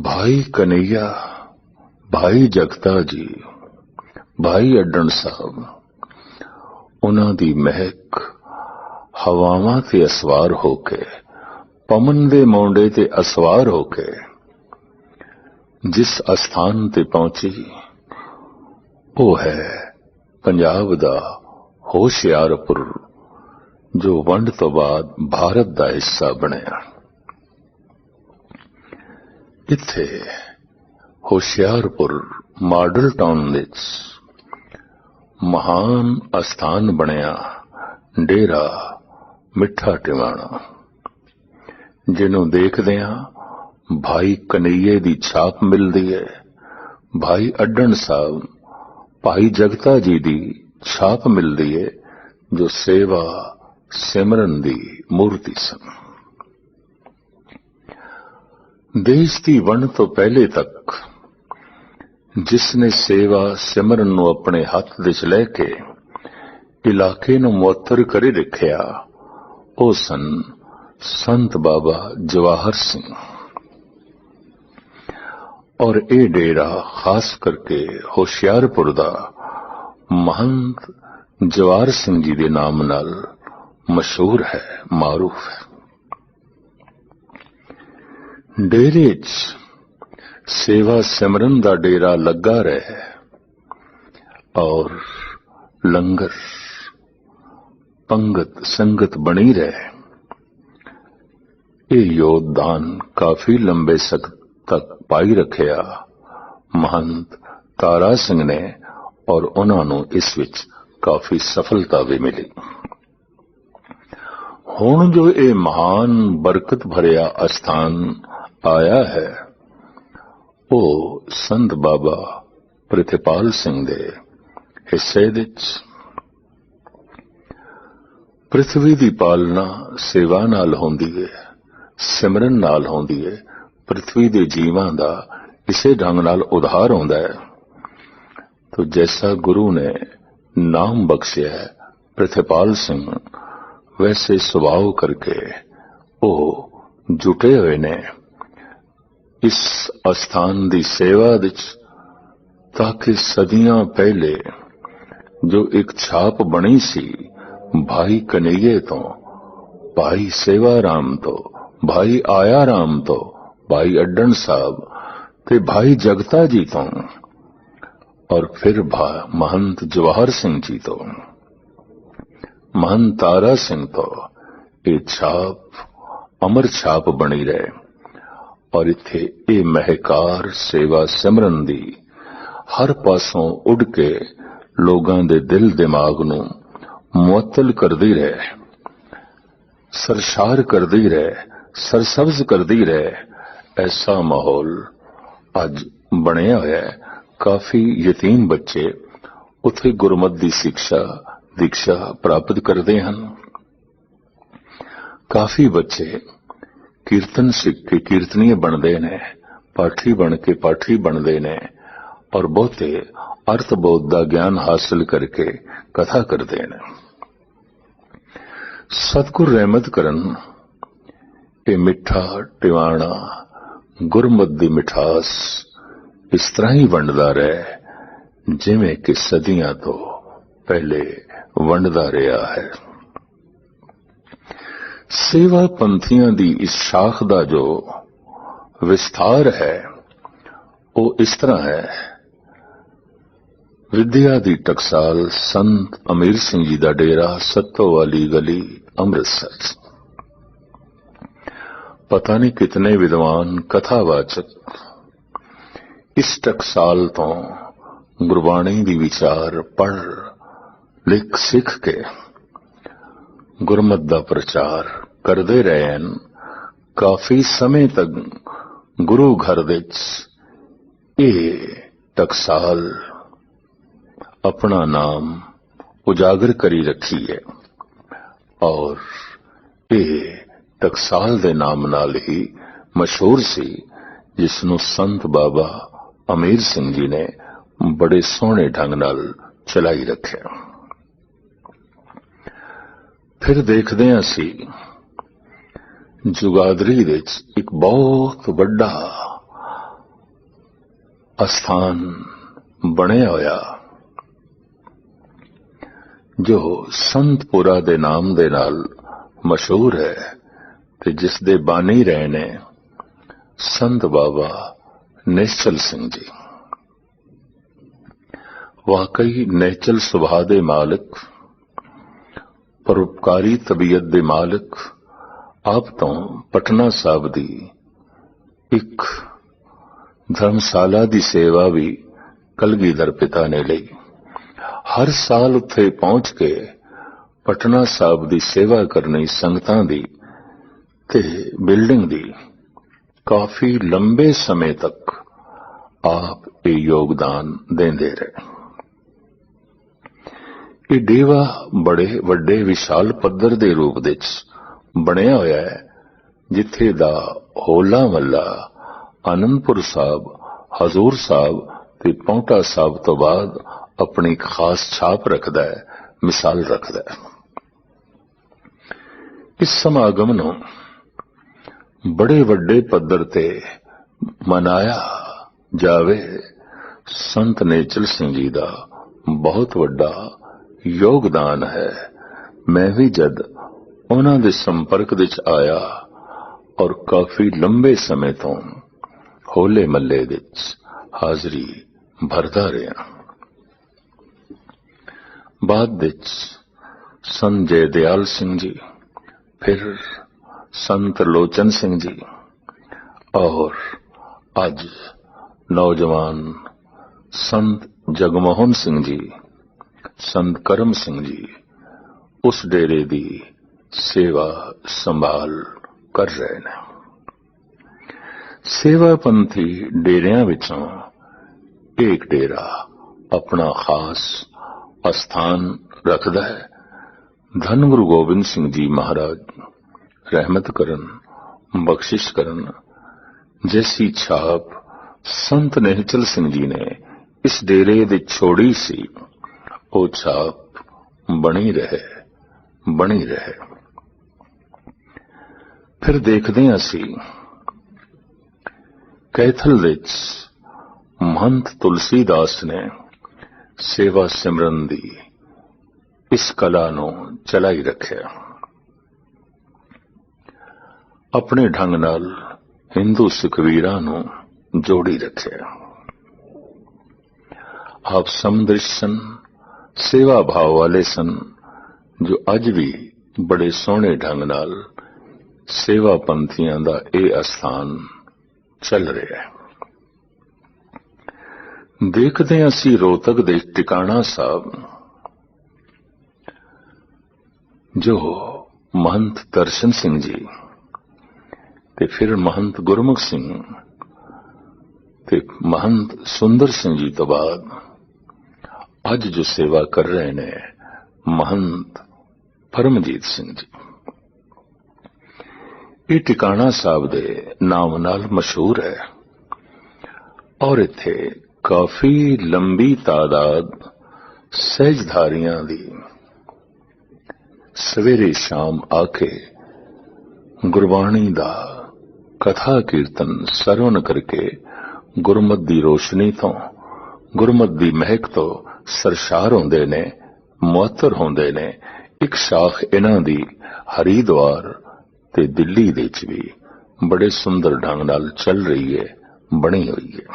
भाई कन्हैया, भाई जगता जी, भाई अड्डन साहब, उन्हां दी महक हवावां ते असवार होके, पमन दे मौंडे ते असवार होके जिस अस्थान ते पहुंची, वो है पंजाब दा होशियारपुर, जो वंड तो बाद भारत दा हिस्सा बनिया। इत्थे होशियारपुर मॉडल टाउन विच महान अस्थान बनिया डेरा मिठा टिवाणा, जिन्हों देखदियां भाई कन्हैये दी छाप मिलदी है, भाई अड्डन साहब, भाई जगता जी दी छाप मिलदी है, जो सेवा सिमरन दी मूर्ति सन। देश दी वंड तो पहले तक जिसने सेवा सिमरन नूं अपने हथ विच लैके इलाके नूं मुअत्तर करे रखिया, ओ सन संत बाबा जवाहर सिंह। और ये डेरा खास करके होशियारपुर दा महंत जवाहर सिंह जी दे नाम नाल मशहूर है, मारूफ है। डेरे च सेवा सिमरन दा डेरा लगा रहे और लंगर पंगत संगत बनी रहे। ये योगदान काफी लंबे सक तक पाई रखिया महंत तारा सिंह ने, और उन्होंने इस विच काफी सफलता भी मिली। हुण जो ये महान बरकत भरिया अस्थान आया है, वो संत बाबा प्रितपाल सिंह दे हिस्से विच। पृथ्वी दी पालना सेवा नाल होंदी है, सिमरन नाल होंदी है। पृथ्वी दे जीवां दा इसे ढंग नाल उधार होंदा है। तो जैसा गुरु ने नाम बख्शिया है प्रितपाल सिंह, वैसे स्वभाव करके वो जुटे हुए ने इस अस्थान दी सेवा विच, ताकि सदियां पहले जो एक छाप बनी सी भाई कन्हैये तो, भाई सेवाराम तो, भाई आया राम तो, भाई अड्डन साहब ते भाई जगता जी तो, और फिर महंत जवाहर सिंह जी तो, महंत तारा सिंह तो ये छाप अमर छाप बनी रहे। और इत्थे ये महकार सेवा सिमरन दी हर पासों उड़ के लोगां दे दिल दिमाग नूं मुअत्तल करदी रहे, सरशार करदी रहे, सरसब्ज करदी रहे। ऐसा माहौल अज बनिया होया है। काफी यतीम बच्चे उत्थे गुरमत दी शिक्षा दीक्षा प्राप्त करते हैं। काफी बच्चे कीर्तन सीख के कीर्तनीय बनते ने, पाठी बन के पाठी बनते ने, और बहुते अर्थबोध का ज्ञान हासिल करके कथा करते हैं। सतगुर रहमत करन ये मिठा टिवाणा गुरमत दी मिठास इस तरह ही वंडदा रहे जिवें कि सदियां तो पहले वंडदा रहा है। सेवा पंथियां दी इस शाख दा जो विस्तार है वो इस तरह है। विद्या दी टकसाल संत अमीर सिंह जी दा डेरा, सत्तो वाली गली, अमृतसर। पता नहीं कितने विद्वान कथावाचक इस टकसाल तो गुरबाणी दी विचार पढ़ लिख सिख के गुरमत दा प्रचार करते रहे हैं। काफी समय तक गुरु घर विच ये टकसाल अपना नाम उजागर करी रखी है, और ये टकसाल दे नाम नाल ही मशहूर सी, जिसनों संत बाबा अमीर सिंह जी ने बड़े सोहने ढंग नाल चलाई रखिया। फिर देखदे असी जुगादरी विच एक बहुत बड़ा अस्थान बनिया होया जो संतपुरा दे नाम दे नाल मशहूर है, ते जिस दे बानी रहे ने संत बाबा निश्चल सिंह जी। वाकई निश्चल सुभाव दे मालिक, परोपकारी तबीयत दे मालिक, आप तो पटना साहब दी एक धर्मशाला दी सेवा भी कलगीधर पिता ने ली। हर साल उत्थे पहुंच के पटना साहब दी सेवा करनी संगतां दी ते बिल्डिंग दी काफी लंबे समय तक आप ये योगदान देंदे रहे। ये डेवा बड़े वड्डे विशाल पद्धर दे रूप विच बनिया होया है, जिथे दा होला महला आनंदपुर साहब, हजूर साहब ते पौंटा साहब तो बाद अपनी खास छाप रखदा है, मिसाल रखदा है। इस समागम नूं बड़े वड्डे पद्धर ते मनाया जावे। संत नेचल सिंह जी दा बहुत वड्डा योगदान है। मैं भी जद उन्हां दे संपर्क विच आया और काफी लंबे समय तो होले महल्ले विच हाजरी भरदा रहा। बाद विच संत जयदयाल सिंह जी, फिर संत लोचन सिंह जी, और आज नौजवान संत जगमोहन सिंह जी, संत करम सिंह जी उस डेरे दी सेवा संभाल कर रहे हैं। सेवापंथी डेरियां विचों एक डेरा अपना खास अस्थान रखदा है। धन गुरु गोबिंद सिंह जी महाराज रहमत करन, बख्शिश करन, जैसी छाप संत नेचल सिंह जी ने इस डेरे दे छोड़ी सी, वो छाप बनी रहे, बनी रहे। फिर देखते हैं असी कैथल विच महंत तुलसीदास ने सेवा सिमरन दी इस कला नूं चलाई रखिया। ਆਪਣੇ ਢੰਗ ਨਾਲ ਹਿੰਦੂ ਸਿੱਖ ਵੀਰਾਂ ਨੂੰ ਜੋੜੀ ਰੱਖਿਆ। ਆਪ ਸਮਦ੍ਰਿਸ਼ ਸਨ, ਸੇਵਾ ਭਾਵ ਵਾਲੇ ਸਨ, ਜੋ ਅੱਜ ਵੀ ਬੜੇ ਸੋਹਣੇ ਢੰਗ ਨਾਲ ਸੇਵਾ ਪੰਥੀਆਂ ਦਾ ਇਹ ਅਸਥਾਨ ਚੱਲ ਰਿਹਾ ਹੈ। ਦੇਖਦੇ ਹਾਂ ਅਸੀਂ ਰੋਹਤਕ ਦੇ ਟਿਕਾਣਾ ਸਾਹਿਬ, ਜੋ महंत दर्शन सिंह जी ते फिर महंत गुरमुख सिंह ते महंत सुंदर सिंह जी तो बाद अज जो सेवा कर रहे ने महंत परमजीत सिंह जी, ये टिकाणा साहब दे नाम नाल मशहूर है और इत्थे काफी लंबी तादाद सहजधारियां दी सवेरे शाम आके गुरबाणी दा कथा कीर्तन सरवण करके गुरमत दी रोशनी तो गुरमत दी महक तो सरशार होंदे ने, मुअत्तर होंदे ने। एक शाख इन्हां दी हरिद्वार ते दिल्ली दे च भी बड़े सुंदर ढंग नाल चल रही है, बनी हुई है।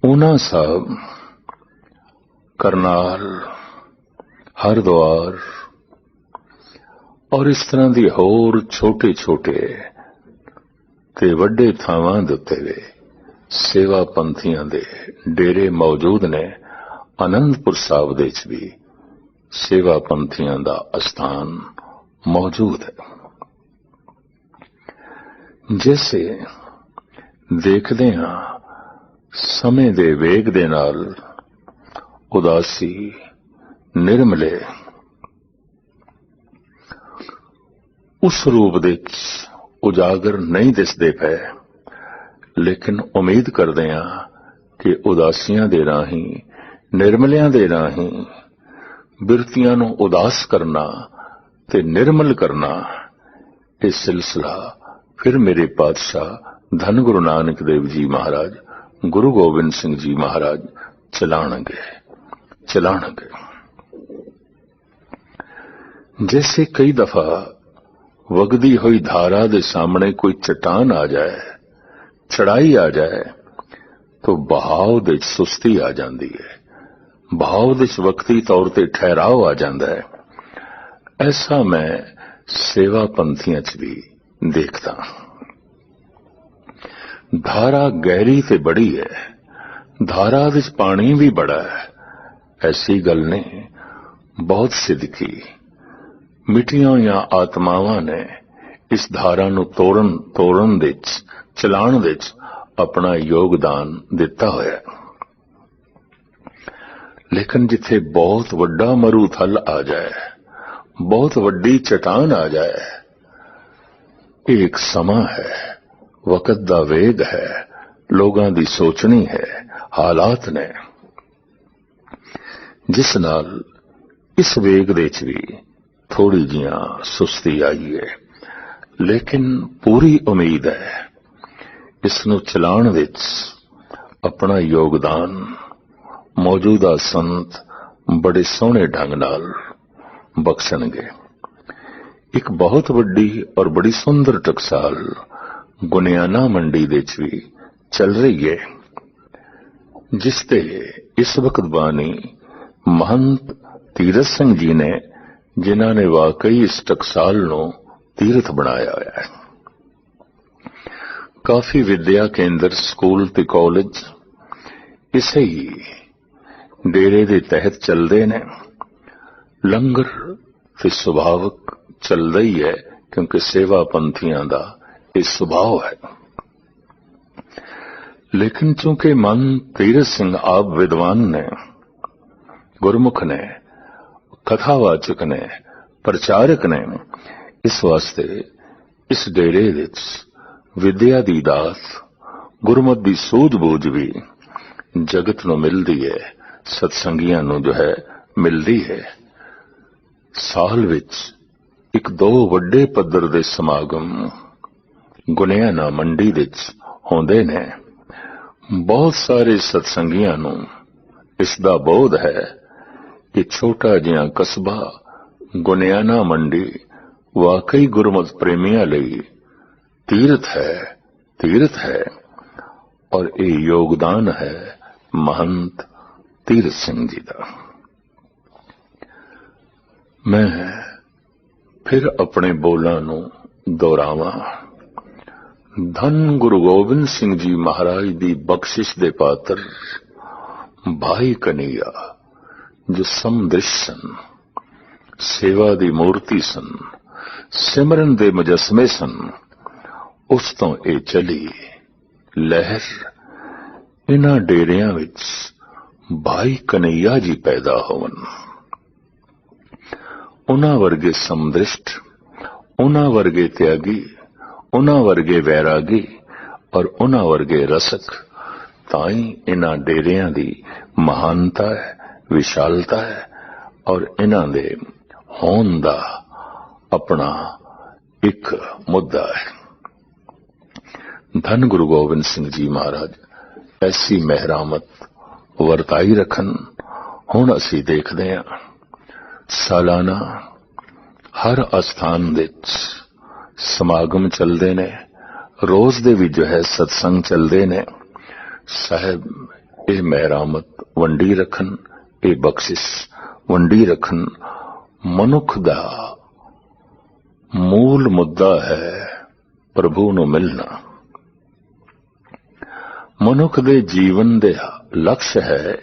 ऊना साहब, करनाल, हरिद्वार और इस तरह दी होर छोटे छोटे ते वड्डे थावां दे उत्ते वे सेवा पंथियां दे डेरे मौजूद ने। आनंदपुर साहब दे च भी सेवा पंथियां दा अस्थान मौजूद है। जैसे देखदे हां समय दे वेग दे नाल उदासी निर्मले उस रूप दे उजागर नहीं दिसदे पे, लेकिन उम्मीद करदे हां कि उदासियां दे राही, निर्मलियां दे राही बिरतियां नूं उदास करना ते निर्मल करना, ये सिलसिला फिर मेरे पातशाह धन गुरु नानक देव जी महाराज, गुरु गोबिंद सिंह जी महाराज चलाणगे। जैसे कई दफा वगदी हुई धारा दे सामने कोई चट्टान आ जाए, चढ़ाई आ जाए, तो बहाव दे सुस्ती आ जाती है, बहाव दे वक्ती तौर ते ठहराव आ जाता है। ऐसा मैं सेवा पंथियां च भी देखता। धारा गहरी ते बड़ी है, धारा विच पानी भी बड़ा है, ऐसी गल नहीं। बहुत सिद्दकी मिटियां हुई आत्मावां ने इस धारा नूं तोड़न दे चलाण दे अपना योगदान दिता होया। लेकिन जिथे बहुत वड्डा मरूथल आ जाए, बहुत वड्डी चट्टान आ जाए, एक समा है, वक्त दा वेग है, लोगां दी सोचनी है, हालात ने, जिस नाल इस वेग दे च भी थोड़ी जियां सुस्ती आई है। लेकिन पूरी उम्मीद है इसनूं चलाण विच अपना योगदान मौजूदा संत बड़े सोहणे ढंग नाल बख्शणगे। एक बहुत वड्डी और बड़ी सुंदर टकसाल गुनियाना मंडी दे च भी चल रही है, जिसते इस वक्त बानी महंत तीरथ सिंह जी ने, जिन्हां ने वाकई इस टकसाल नूं तीर्थ बनाया है। काफी विद्या केंद्र, स्कूल ते कॉलेज इसे ही डेरे दे तहत चलदे ने। लंगर ते सुभावक चलदा ही है, क्योंकि सेवा पंथियां दा इह सुभाव है। लेकिन चूंकि मन तीरथ सिंह आप विद्वान ने, गुरमुख ने, कथावाचक ने, प्रचारक ने, इस वास्ते इस डेरे विच विद्या दी दात, गुरमत दी सूझबूझ भी जगत नूं मिलदी है, सत्संगियां नूं जो है मिलदी है। साल विच एक दो वड्डे पद्धर दे समागम गुनियाना मंडी विच होंदे ने। बहुत सारे सत्संगियां नूं इसदा बोध है कि छोटा जिहा कस्बा गुनियाना मंडी वाकई गुरमत प्रेमियों ਲਈ तीर्थ है और ये योगदान है महंत तीरथ सिंह जी का। मैं फिर अपने बोलां नूं दोहरावां। धन गुरु गोबिंद सिंह जी महाराज दी बख्शिश दे पात्र भाई कन्हैया जो समदृश सन, सेवा दी मूर्ति सन, सिमरन दे मुजस्मे सन, उस तो ये चली लहर इन्हां डेरियां विच भाई कन्हैया जी पैदा होवन। उन्हां वर्गे समदृष्ट, उन्हां वर्गे त्यागी, उन्हां वर्गे वैरागी और उन्हां वर्गे रसक ताई इन्हां डेरियां दी महानता है, विशालता है और इन्हां दे होण दा अपना एक मुद्दा है। धन गुरु गोबिंद सिंह जी महाराज ऐसी महरामत वरताई रखन। हुण असी देखदे हां सालाना हर अस्थान विच समागम चलदे ने, रोज दे भी जो है सत्संग चलदे ने। साहब ये महरामत वंडी रखन, ये बख्शिश वंडी रखन। मनुख दा मूल मुद्दा है प्रभु नूं मिलना। मनुख दे जीवन दे लक्ष्य है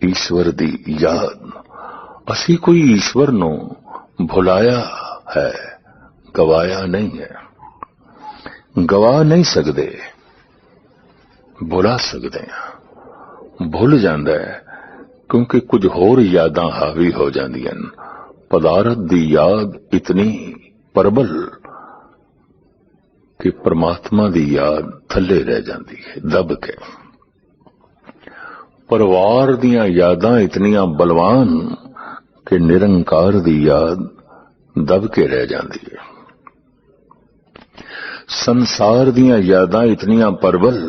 ईश्वर दी याद। असी कोई ईश्वर नूं भुलाया है, गवाया नहीं है। गवा नहीं सकते, भुला सकते हैं। भुल जांदा है क्योंकि कुछ होर यादां हावी हो जांदियां। पदार्थ दी याद इतनी प्रबल कि परमात्मा दी याद थले रह जाती है दब के। परिवार दियां यादां इतनियां बलवान कि निरंकार दी याद दब के रह जाती है। संसार दियां यादां इतनियां प्रबल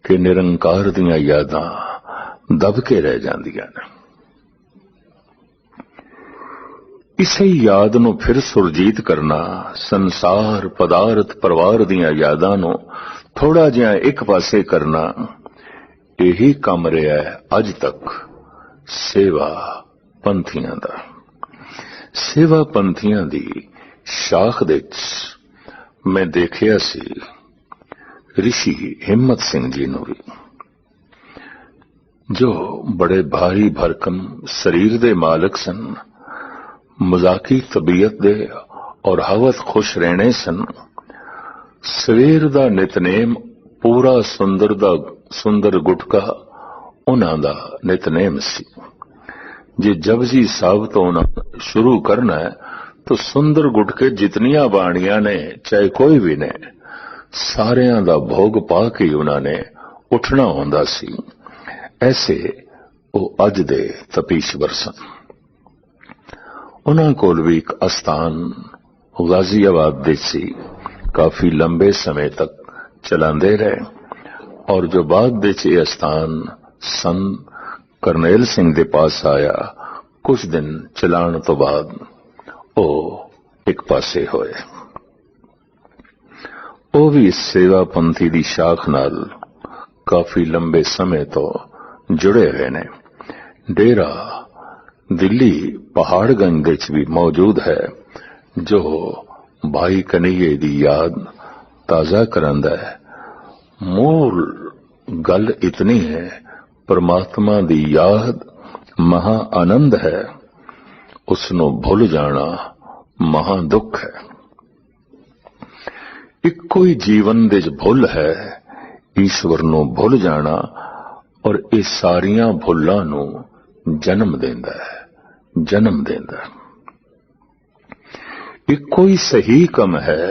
कि निरंकार दियां यादां दब के रह जांदियां ने। इसे याद नूं फिर सुरजीत करना, संसार पदार्थ परिवार दियां यादां नूं थोड़ा जिहा एक पासे करना, यही काम रहा है अज तक सेवा पंथियां दा। सेवा पंथियां दी शाख दे मैं देखिया सी ऋषि हिम्मत सिंह जी नूं भी, जो बड़े भारी भरकम शरीर दे मालक सन, मजाकी तबीयत दे और हवस खुश रहने सन। सवेर दा नितनेम पूरा सुंदर गुटका उन्हां दा नितनेम सी। जे जपजी साहब तो उन्हां शुरू करना है तो सुंदर गुटके जितनियां बाणियां ने, चाहे कोई भी ने, सारियां दा भोग पा के उन्होंने उठना होंदा सी। ऐसे वो अज दे तपीश्वर सन। उन्हां कोल भी एक अस्थान गाजियाबाद दे सी, काफी लंबे समय तक चलांदे रहे और जो बाद दे ये अस्थान सन करनेल सिंह दे पास आया, कुछ दिन चलाण तो बाद ओ एक पासे होए। ओ भी इस सेवा पंथी दी शाख नाल काफी लंबे समय तो जुड़े हुए ने। डेरा दिल्ली पहाड़गंज विच भी मौजूद है, जो भाई कन्हैया दी याद ताजा करांदा है। मूल गल इतनी है, परमात्मा दी याद महा आनंद है, उसनों भुल जाना महा दुख है। इक्को ही जीवन दे भुल है ईश्वर नूं भुल जाना, और ये सारियां भुलां नूं जन्म देंदा है। इक्को ही सही कम है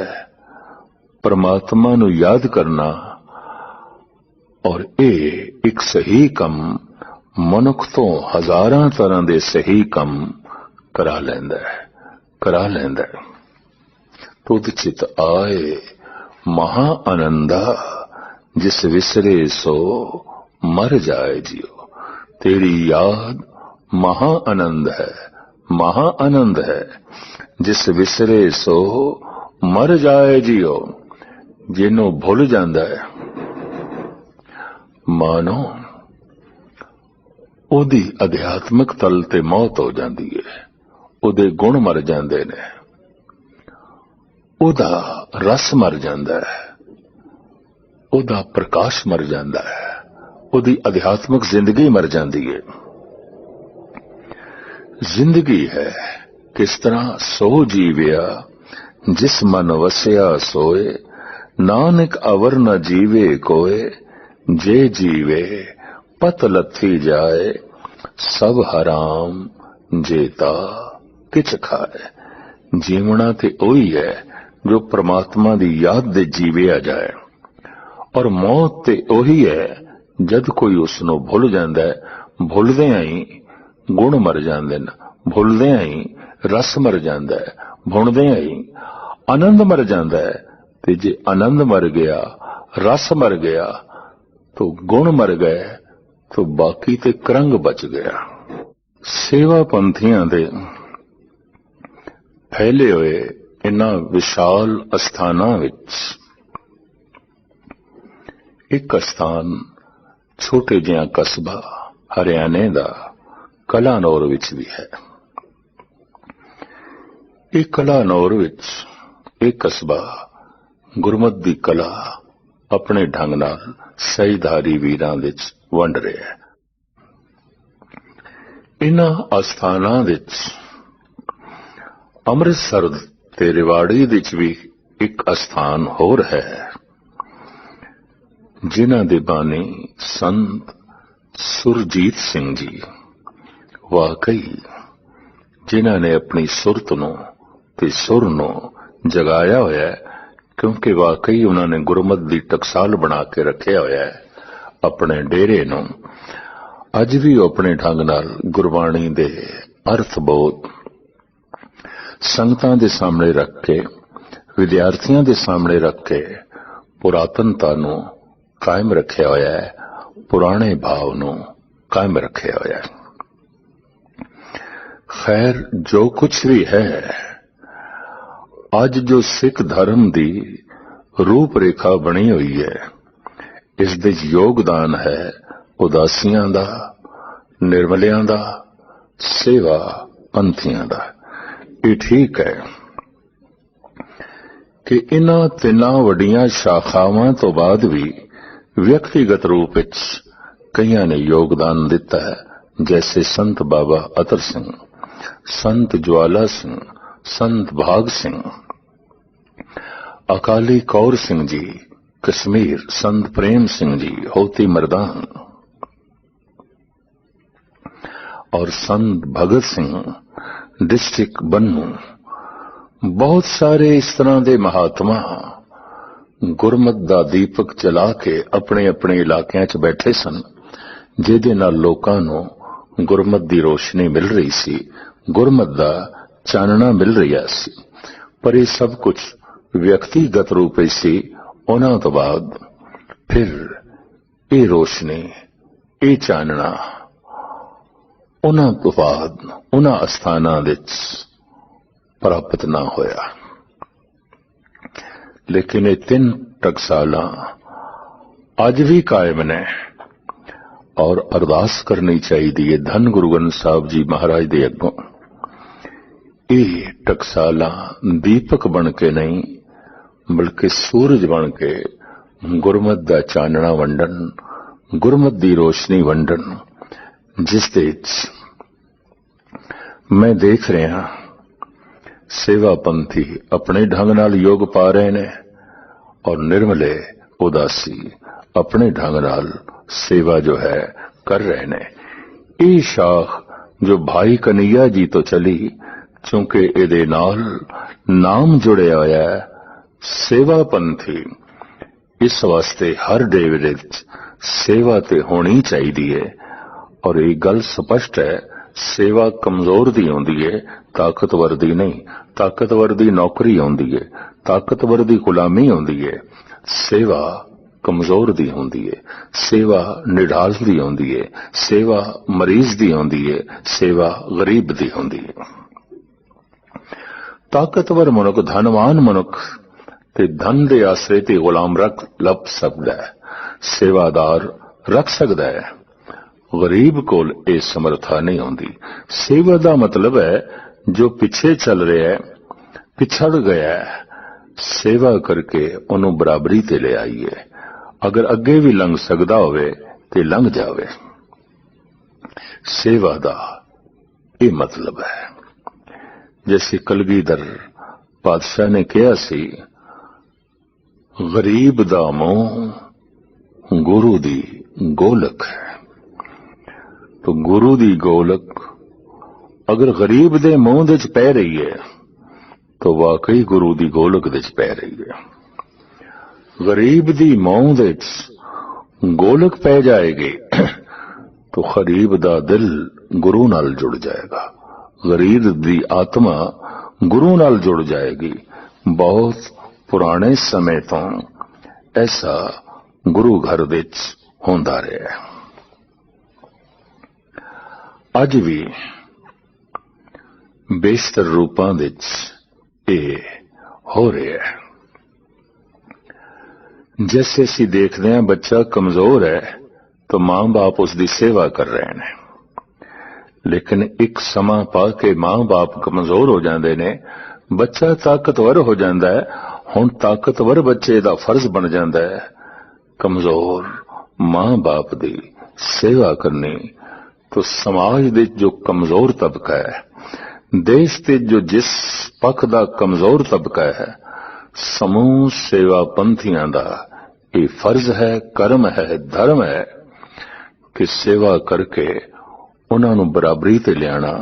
परमात्मा नूं याद करना, और ये एक सही कम मनुख तो हजारां तरह दे सही कम करा लैंदा है। तुद चित आए महा आनंदा, जिस विसरे सो मर जाए जियो। तेरी याद महा आनंद है, महा आनंद है। जिस विसरे सो मर जाए जियो, जिन्हों भुल जांदा है मानो ओदी अध्यात्मिक तल ते मौत हो जाती है, ओदे गुण मर जाते ने, ओदा रस मर जाता है, ओदा प्रकाश मर जाता है, ओदी अध्यात्मिक जिंदगी मर जाती है। जिंदगी है किस तरह सो जीविया, जिस मन वसिया सोए, नानक अवर न जीवे कोय, जे जीवे पत लथी जाए, सब हराम जेता किच खाए। जीवना ते ओही है जो परमात्मा दी याद दे जीविया जाए, और मौत ते ओही है जद कोई उसनों भुल जांदा है। भुलदियां ही गुण मर जांदे ने, भुलदियां ही रस मर जांदा है, भुलदियां ही आनंद मर जांदा है। ते जे आनंद मर गया, रस मर गया, तो गुण मर गए, तो बाकी ते करंग बच गया। सेवा पंथियां दे फैले हुए इन्हां विशाल अस्थानां विच एक अस्थान छोटे जिहा कस्बा हरियाणे दा कलानौर विच भी है। एक कलानौर विच एक कस्बा गुरमत दी कला अपने ढंग नाल सहीधारी वीरां विच वंड रहा है। इन्हां अस्थानां विच अमृतसर ते रिवाड़ी विच भी एक अस्थान होर है, जिन्हां दे बानी संत सुरजीत सिंह जी। वाकई जिन्हां ने अपनी सुरत नूं ते सुर नूं जगाया होया है, क्योंकि वाकई उन्होंने गुरमत दी टकसाल बना के रखिया होया है अपने डेरे नूं। अज भी अपने ढंग नाल गुरबाणी दे अर्थ बोध संगतां दे सामने रख के, विद्यार्थियों दे सामने रख के पुरातनता नूं कायम रखिया होया है, पुराने भाव नूं कायम रखिया होया है। खैर जो कुछ भी है, अज जो सिख धर्म दी रूपरेखा बनी हुई है, इस दे योगदान है उदासियां दा, निर्मलियां दा, सेवा पंथियां दा। ये ठीक है कि इन्हां तिन्हां वड्डियां शाखावां तो बाद भी व्यक्तिगत रूप विच कईयां ने योगदान दिता है, जैसे संत बाबा अतर सिंह, संत ज्वाला सिंह, संत भाग सिंह, अकाली कौर सिंह जी कश्मीर, संत प्रेम सिंह जी होती मरदान, और संत भगत सिंह डिस्ट्रिक्ट बन्नू। बहुत सारे इस तरह के महात्मा गुरमत दा दीपक जला के अपने अपने इलाकों च बैठे सन, जिहदे नाल लोकां नूं गुरमत दी रोशनी मिल रही सी, गुरमत दा चानना मिल रहा सी। पर यह सब कुछ व्यक्तिगत रूप में सी। उन्हां तो बाद फिर ये रोशनी, ये चानना उन्हां तो बाद उन्हां अस्थानां विच प्राप्त ना होया। लेकिन ये 3 टकसालां अज भी कायम ने, और अरदास करनी चाहिए धन गुरु ग्रंथ साहब जी महाराज दे अगों, ये टकसालां दीपक बन के नहीं बल्कि सूरज बन के गुरमत दा चानना वंडन, गुरमत दी रोशनी वंडन, जिस दे मैं देख रहा सेवा पंथी अपने ढंग नाल योग पा रहे ने, और निर्मले उदासी अपने ढंग नाल सेवा जो है कर रहे ने। ये शाख जो भाई कन्हैया जी तो चली, चूंकि इहदे नाल नाम जुड़िया होया है सेवा पंथी, इस वास्ते हर डेरे सेवा ते होनी चाहिए। और ये गल स्पष्ट है, सेवा कमजोर दी होंदी है, ताकतवर दी नहीं। ताकतवर दी नौकरी होंदी है, ताकतवर दी गुलामी होंदी है। सेवा कमजोर दी होंदी है, सेवा निढाल दी होंदी है, सेवा मरीज दी होंदी है, सेवा गरीब दी होंदी है। ताकतवर मनुख धनवान मनुख ते धन दे आसरे ते गुलाम रख लभ सकदा है, सेवादार रख सकदा है। गरीब कोल ये समर्था नहीं होंदी। सेवा दा मतलब है जो पिछे चल रहा है, पिछड़ गया है, सेवा करके उन्होंने बराबरी ते ले आईए। अगर अगे भी लंघ सकदा होवे ते लंघ जावे। सेवा दा ये मतलब है। जैसे कलगीधर पातशाह ने कहा सी, गरीब दा मोह गुरु दी गोलक है। तो गुरु दी गोलक अगर गरीब दे मोह दे च पै रही है तो वाकई गुरु दी गोलक दे च पै रही है। गरीब दी मोह दे च गोलक पै जाएगी तो गरीब दा दिल गुरु नाल जुड़ जाएगा, गरीब दी आत्मा गुरु नाल जुड़ जाएगी। बहुत पुराने समय तो ऐसा गुरु घर विच होंदा रहा है। अज भी बेशतर रूपां विच ये हो रहा है। जैसे असी देखते हैं बच्चा कमजोर है तो मां बाप उसकी सेवा कर रहे हैं, लेकिन एक समा पा के मां बाप कमजोर हो जाते ने, बच्चा ताकतवर हो जाता है। हुण ताकतवर बच्चे का फर्ज बन जाता है कमजोर मां बाप की सेवा करनी। तो समाज दे जो कमजोर तबका है, देश के जो जिस पक्ष का कमजोर तबका है, समूह सेवा पंथियां दा ये फर्ज है, कर्म है, धर्म है कि सेवा करके उन्होंने बराबरी ते लियाना,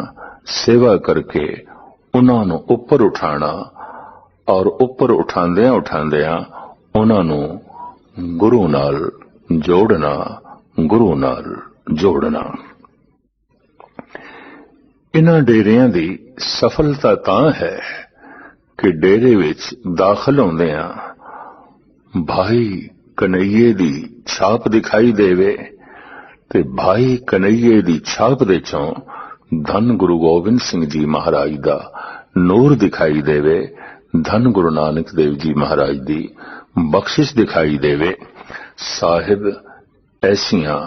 सेवा करके उन्होंने ऊपर उठाना और ऊपर उठांदियां उठांदियां उन्होंने गुरु नाल जोड़ना, गुरु नाल जोड़ना। इन्हां डेरियां दी सफलता तां है कि डेरे विच दाखल होंदियां भाई कन्हैये दी छाप दिखाई देवे ते भाई कन्हैये दी छाप दे चों धन गुरु गोबिंद सिंह जी महाराज दा नूर दिखाई देवे, धन गुरु नानक देव जी महाराज दी बख्शिश दिखाई देवे। साहिब ऐसियां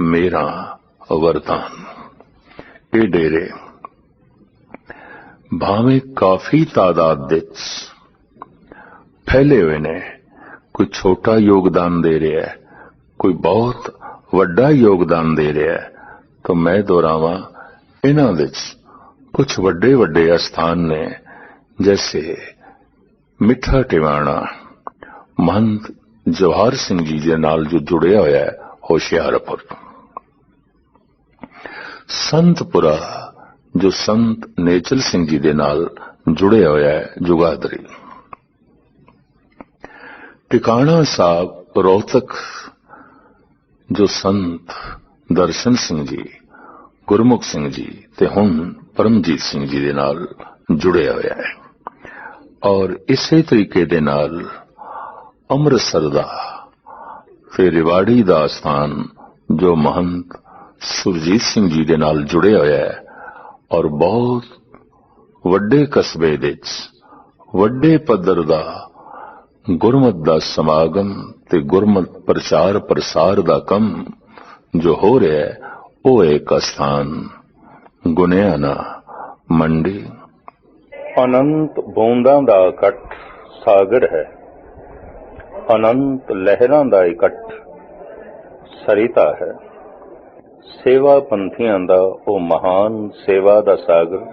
मेरा वरदान। ये डेरे भावें काफी तादाद दे फैले हुए ने, कोई छोटा योगदान दे रहा है, कोई बहुत वड्डा योगदान दे रहा है, तो मैं दोहरावां इन्हां विच कुछ वड्डे वड्डे स्थान ने, जैसे मिठा टिवाणा महंत जवाहर सिंह जी के नाल जो जुड़िया होया है होशियारपुर, संतपुरा जो संत नेचल सिंह जी के नाल जुड़िया होया है जुगादरी, टिकाणा साहब रोहतक जो संत दर्शन सिंह जी, गुरमुख सिंह जी ते हुण परमजीत सिंह जी दे नाल जुड़िया होया है। और इसे तरीके दे नाल अमृतसर दा ते रिवाड़ी दा स्थान जो महंत सुरजीत सिंह जी दे नाल जुड़िया होया है। और बहुत वड्डे कस्बे विच वड्डे पद्धर दा गुरमत दा समागम ते गुरमत प्रचार प्रसार दा कम जो हो रहा है, वो एक स्थान गुनियाना मंडी। अनंत बूंदां दा इकट्ठ सागर है, अनंत लहरां दा इकट्ठ सरिता है। सेवा पंथियां दा ओ महान सेवा दा सागर,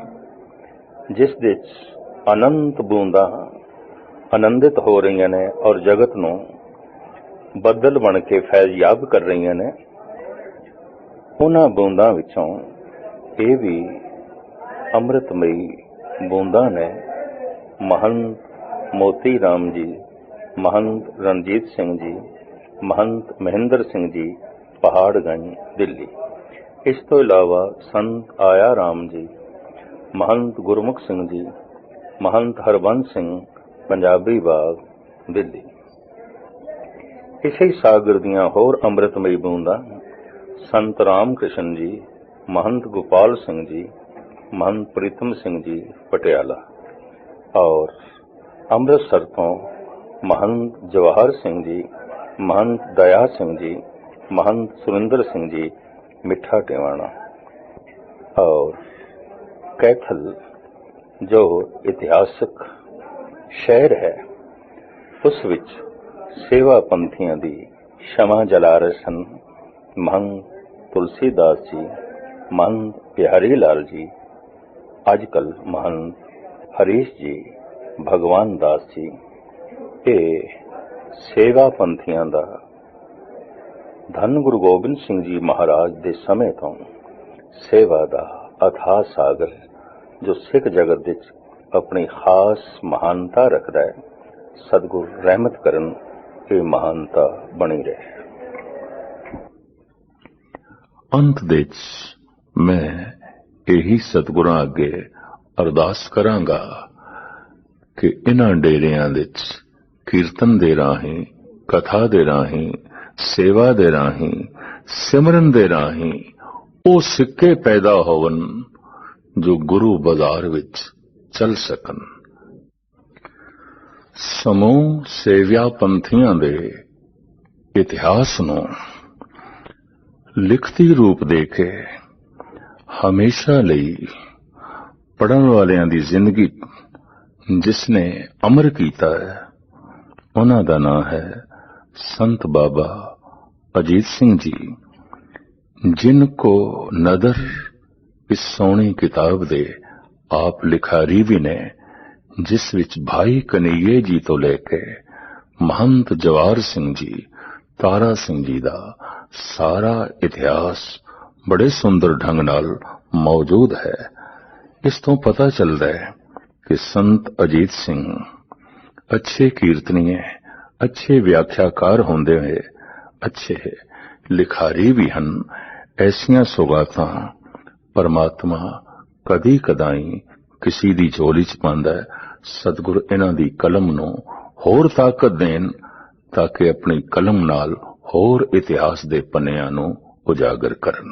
जिस विच अनंत बूंदां आनंदित हो रही ने और जगत नूं बदल बन के फैज़याब कर रही ने। उन्हां बूंदां विचों ये भी अमृतमयी बूंदां ने। महंत मोती राम जी, महंत रणजीत सिंह जी, महंत महेंद्र सिंह जी पहाड़गंज दिल्ली। इस तो इलावा संत आया राम जी, महंत गुरमुख सिंह जी, महंत हरबंस सिंह पंजाबी बाग दिल्ली। ਇਸੇ ਸਾਗਰ ਦੀਆਂ ਹੋਰ ਅੰਮ੍ਰਿਤਮਈ ਬੂੰਦਾਂ ਸੰਤ ਰਾਮ ਕ੍ਰਿਸ਼ਨ ਜੀ, महंत गोपाल सिंह जी, महंत प्रीतम सिंह जी पटियाला और अमृतसर तो महंत जवाहर सिंह जी, महंत दया सिंह जी, महंत सुरिंदर सिंह जी मिठा टिवाणा और कैथल जो इतिहासक शहर है उस विच सेवा पंथियां दी क्षमा जला रहे सन महंत तुलसीदास जी, महंत बिहारी लाल जी, अजकल महंत हरीश जी, भगवान दास जी, ये सेवा पंथियां दा धन गुरु गोबिंद सिंह जी महाराज दे समय तो सेवा दा अथाह सागर जो सिख जगत विच अपनी खास महानता रखदा है, सतगुर रहमत करन ये महानता बनी रहे। अंत दे मैं यही सतगुरां अगे अरदास करांगा कि इन्हां डेरियां विच कीर्तन दे राहीं, कथा दे राहीं, सेवा दे राहीं, सिमरन दे राहीं वो सिक्के पैदा होवन जो गुरु बाजार विच चल सकन। समूह सेव्या पंथियां दे इतिहास नूं लिखती रूप दे के हमेशा लई पढ़न वालियां दी जिंदगी जिसने अमर कीता है उन्हां दा नाम है संत बाबा अजीत सिंह जी, जिनको नदर इस सोहनी किताब दे आप लिखारी भी ने, जिस विच भाई कन्हैये जी तो लेके महंत जवाहर सिंह जी, तारा सिंह जी दा सारा इतिहास बड़े सुंदर ढंग नाल मौजूद है। इस तो पता चलता है कि संत अजीत सिंह अच्छे कीर्तनीय, अच्छे व्याख्याकार होंदे हुए अच्छे लिखारी भी हन। ऐसियां सुगातां परमात्मा कदी कदाई किसी दी झोली च पांदा है। सतगुर इन्हां दी कलम नूं होर ताकत देन ताकि अपनी कलम नाल होर इतिहास दे पन्नियां नूं उजागर करन।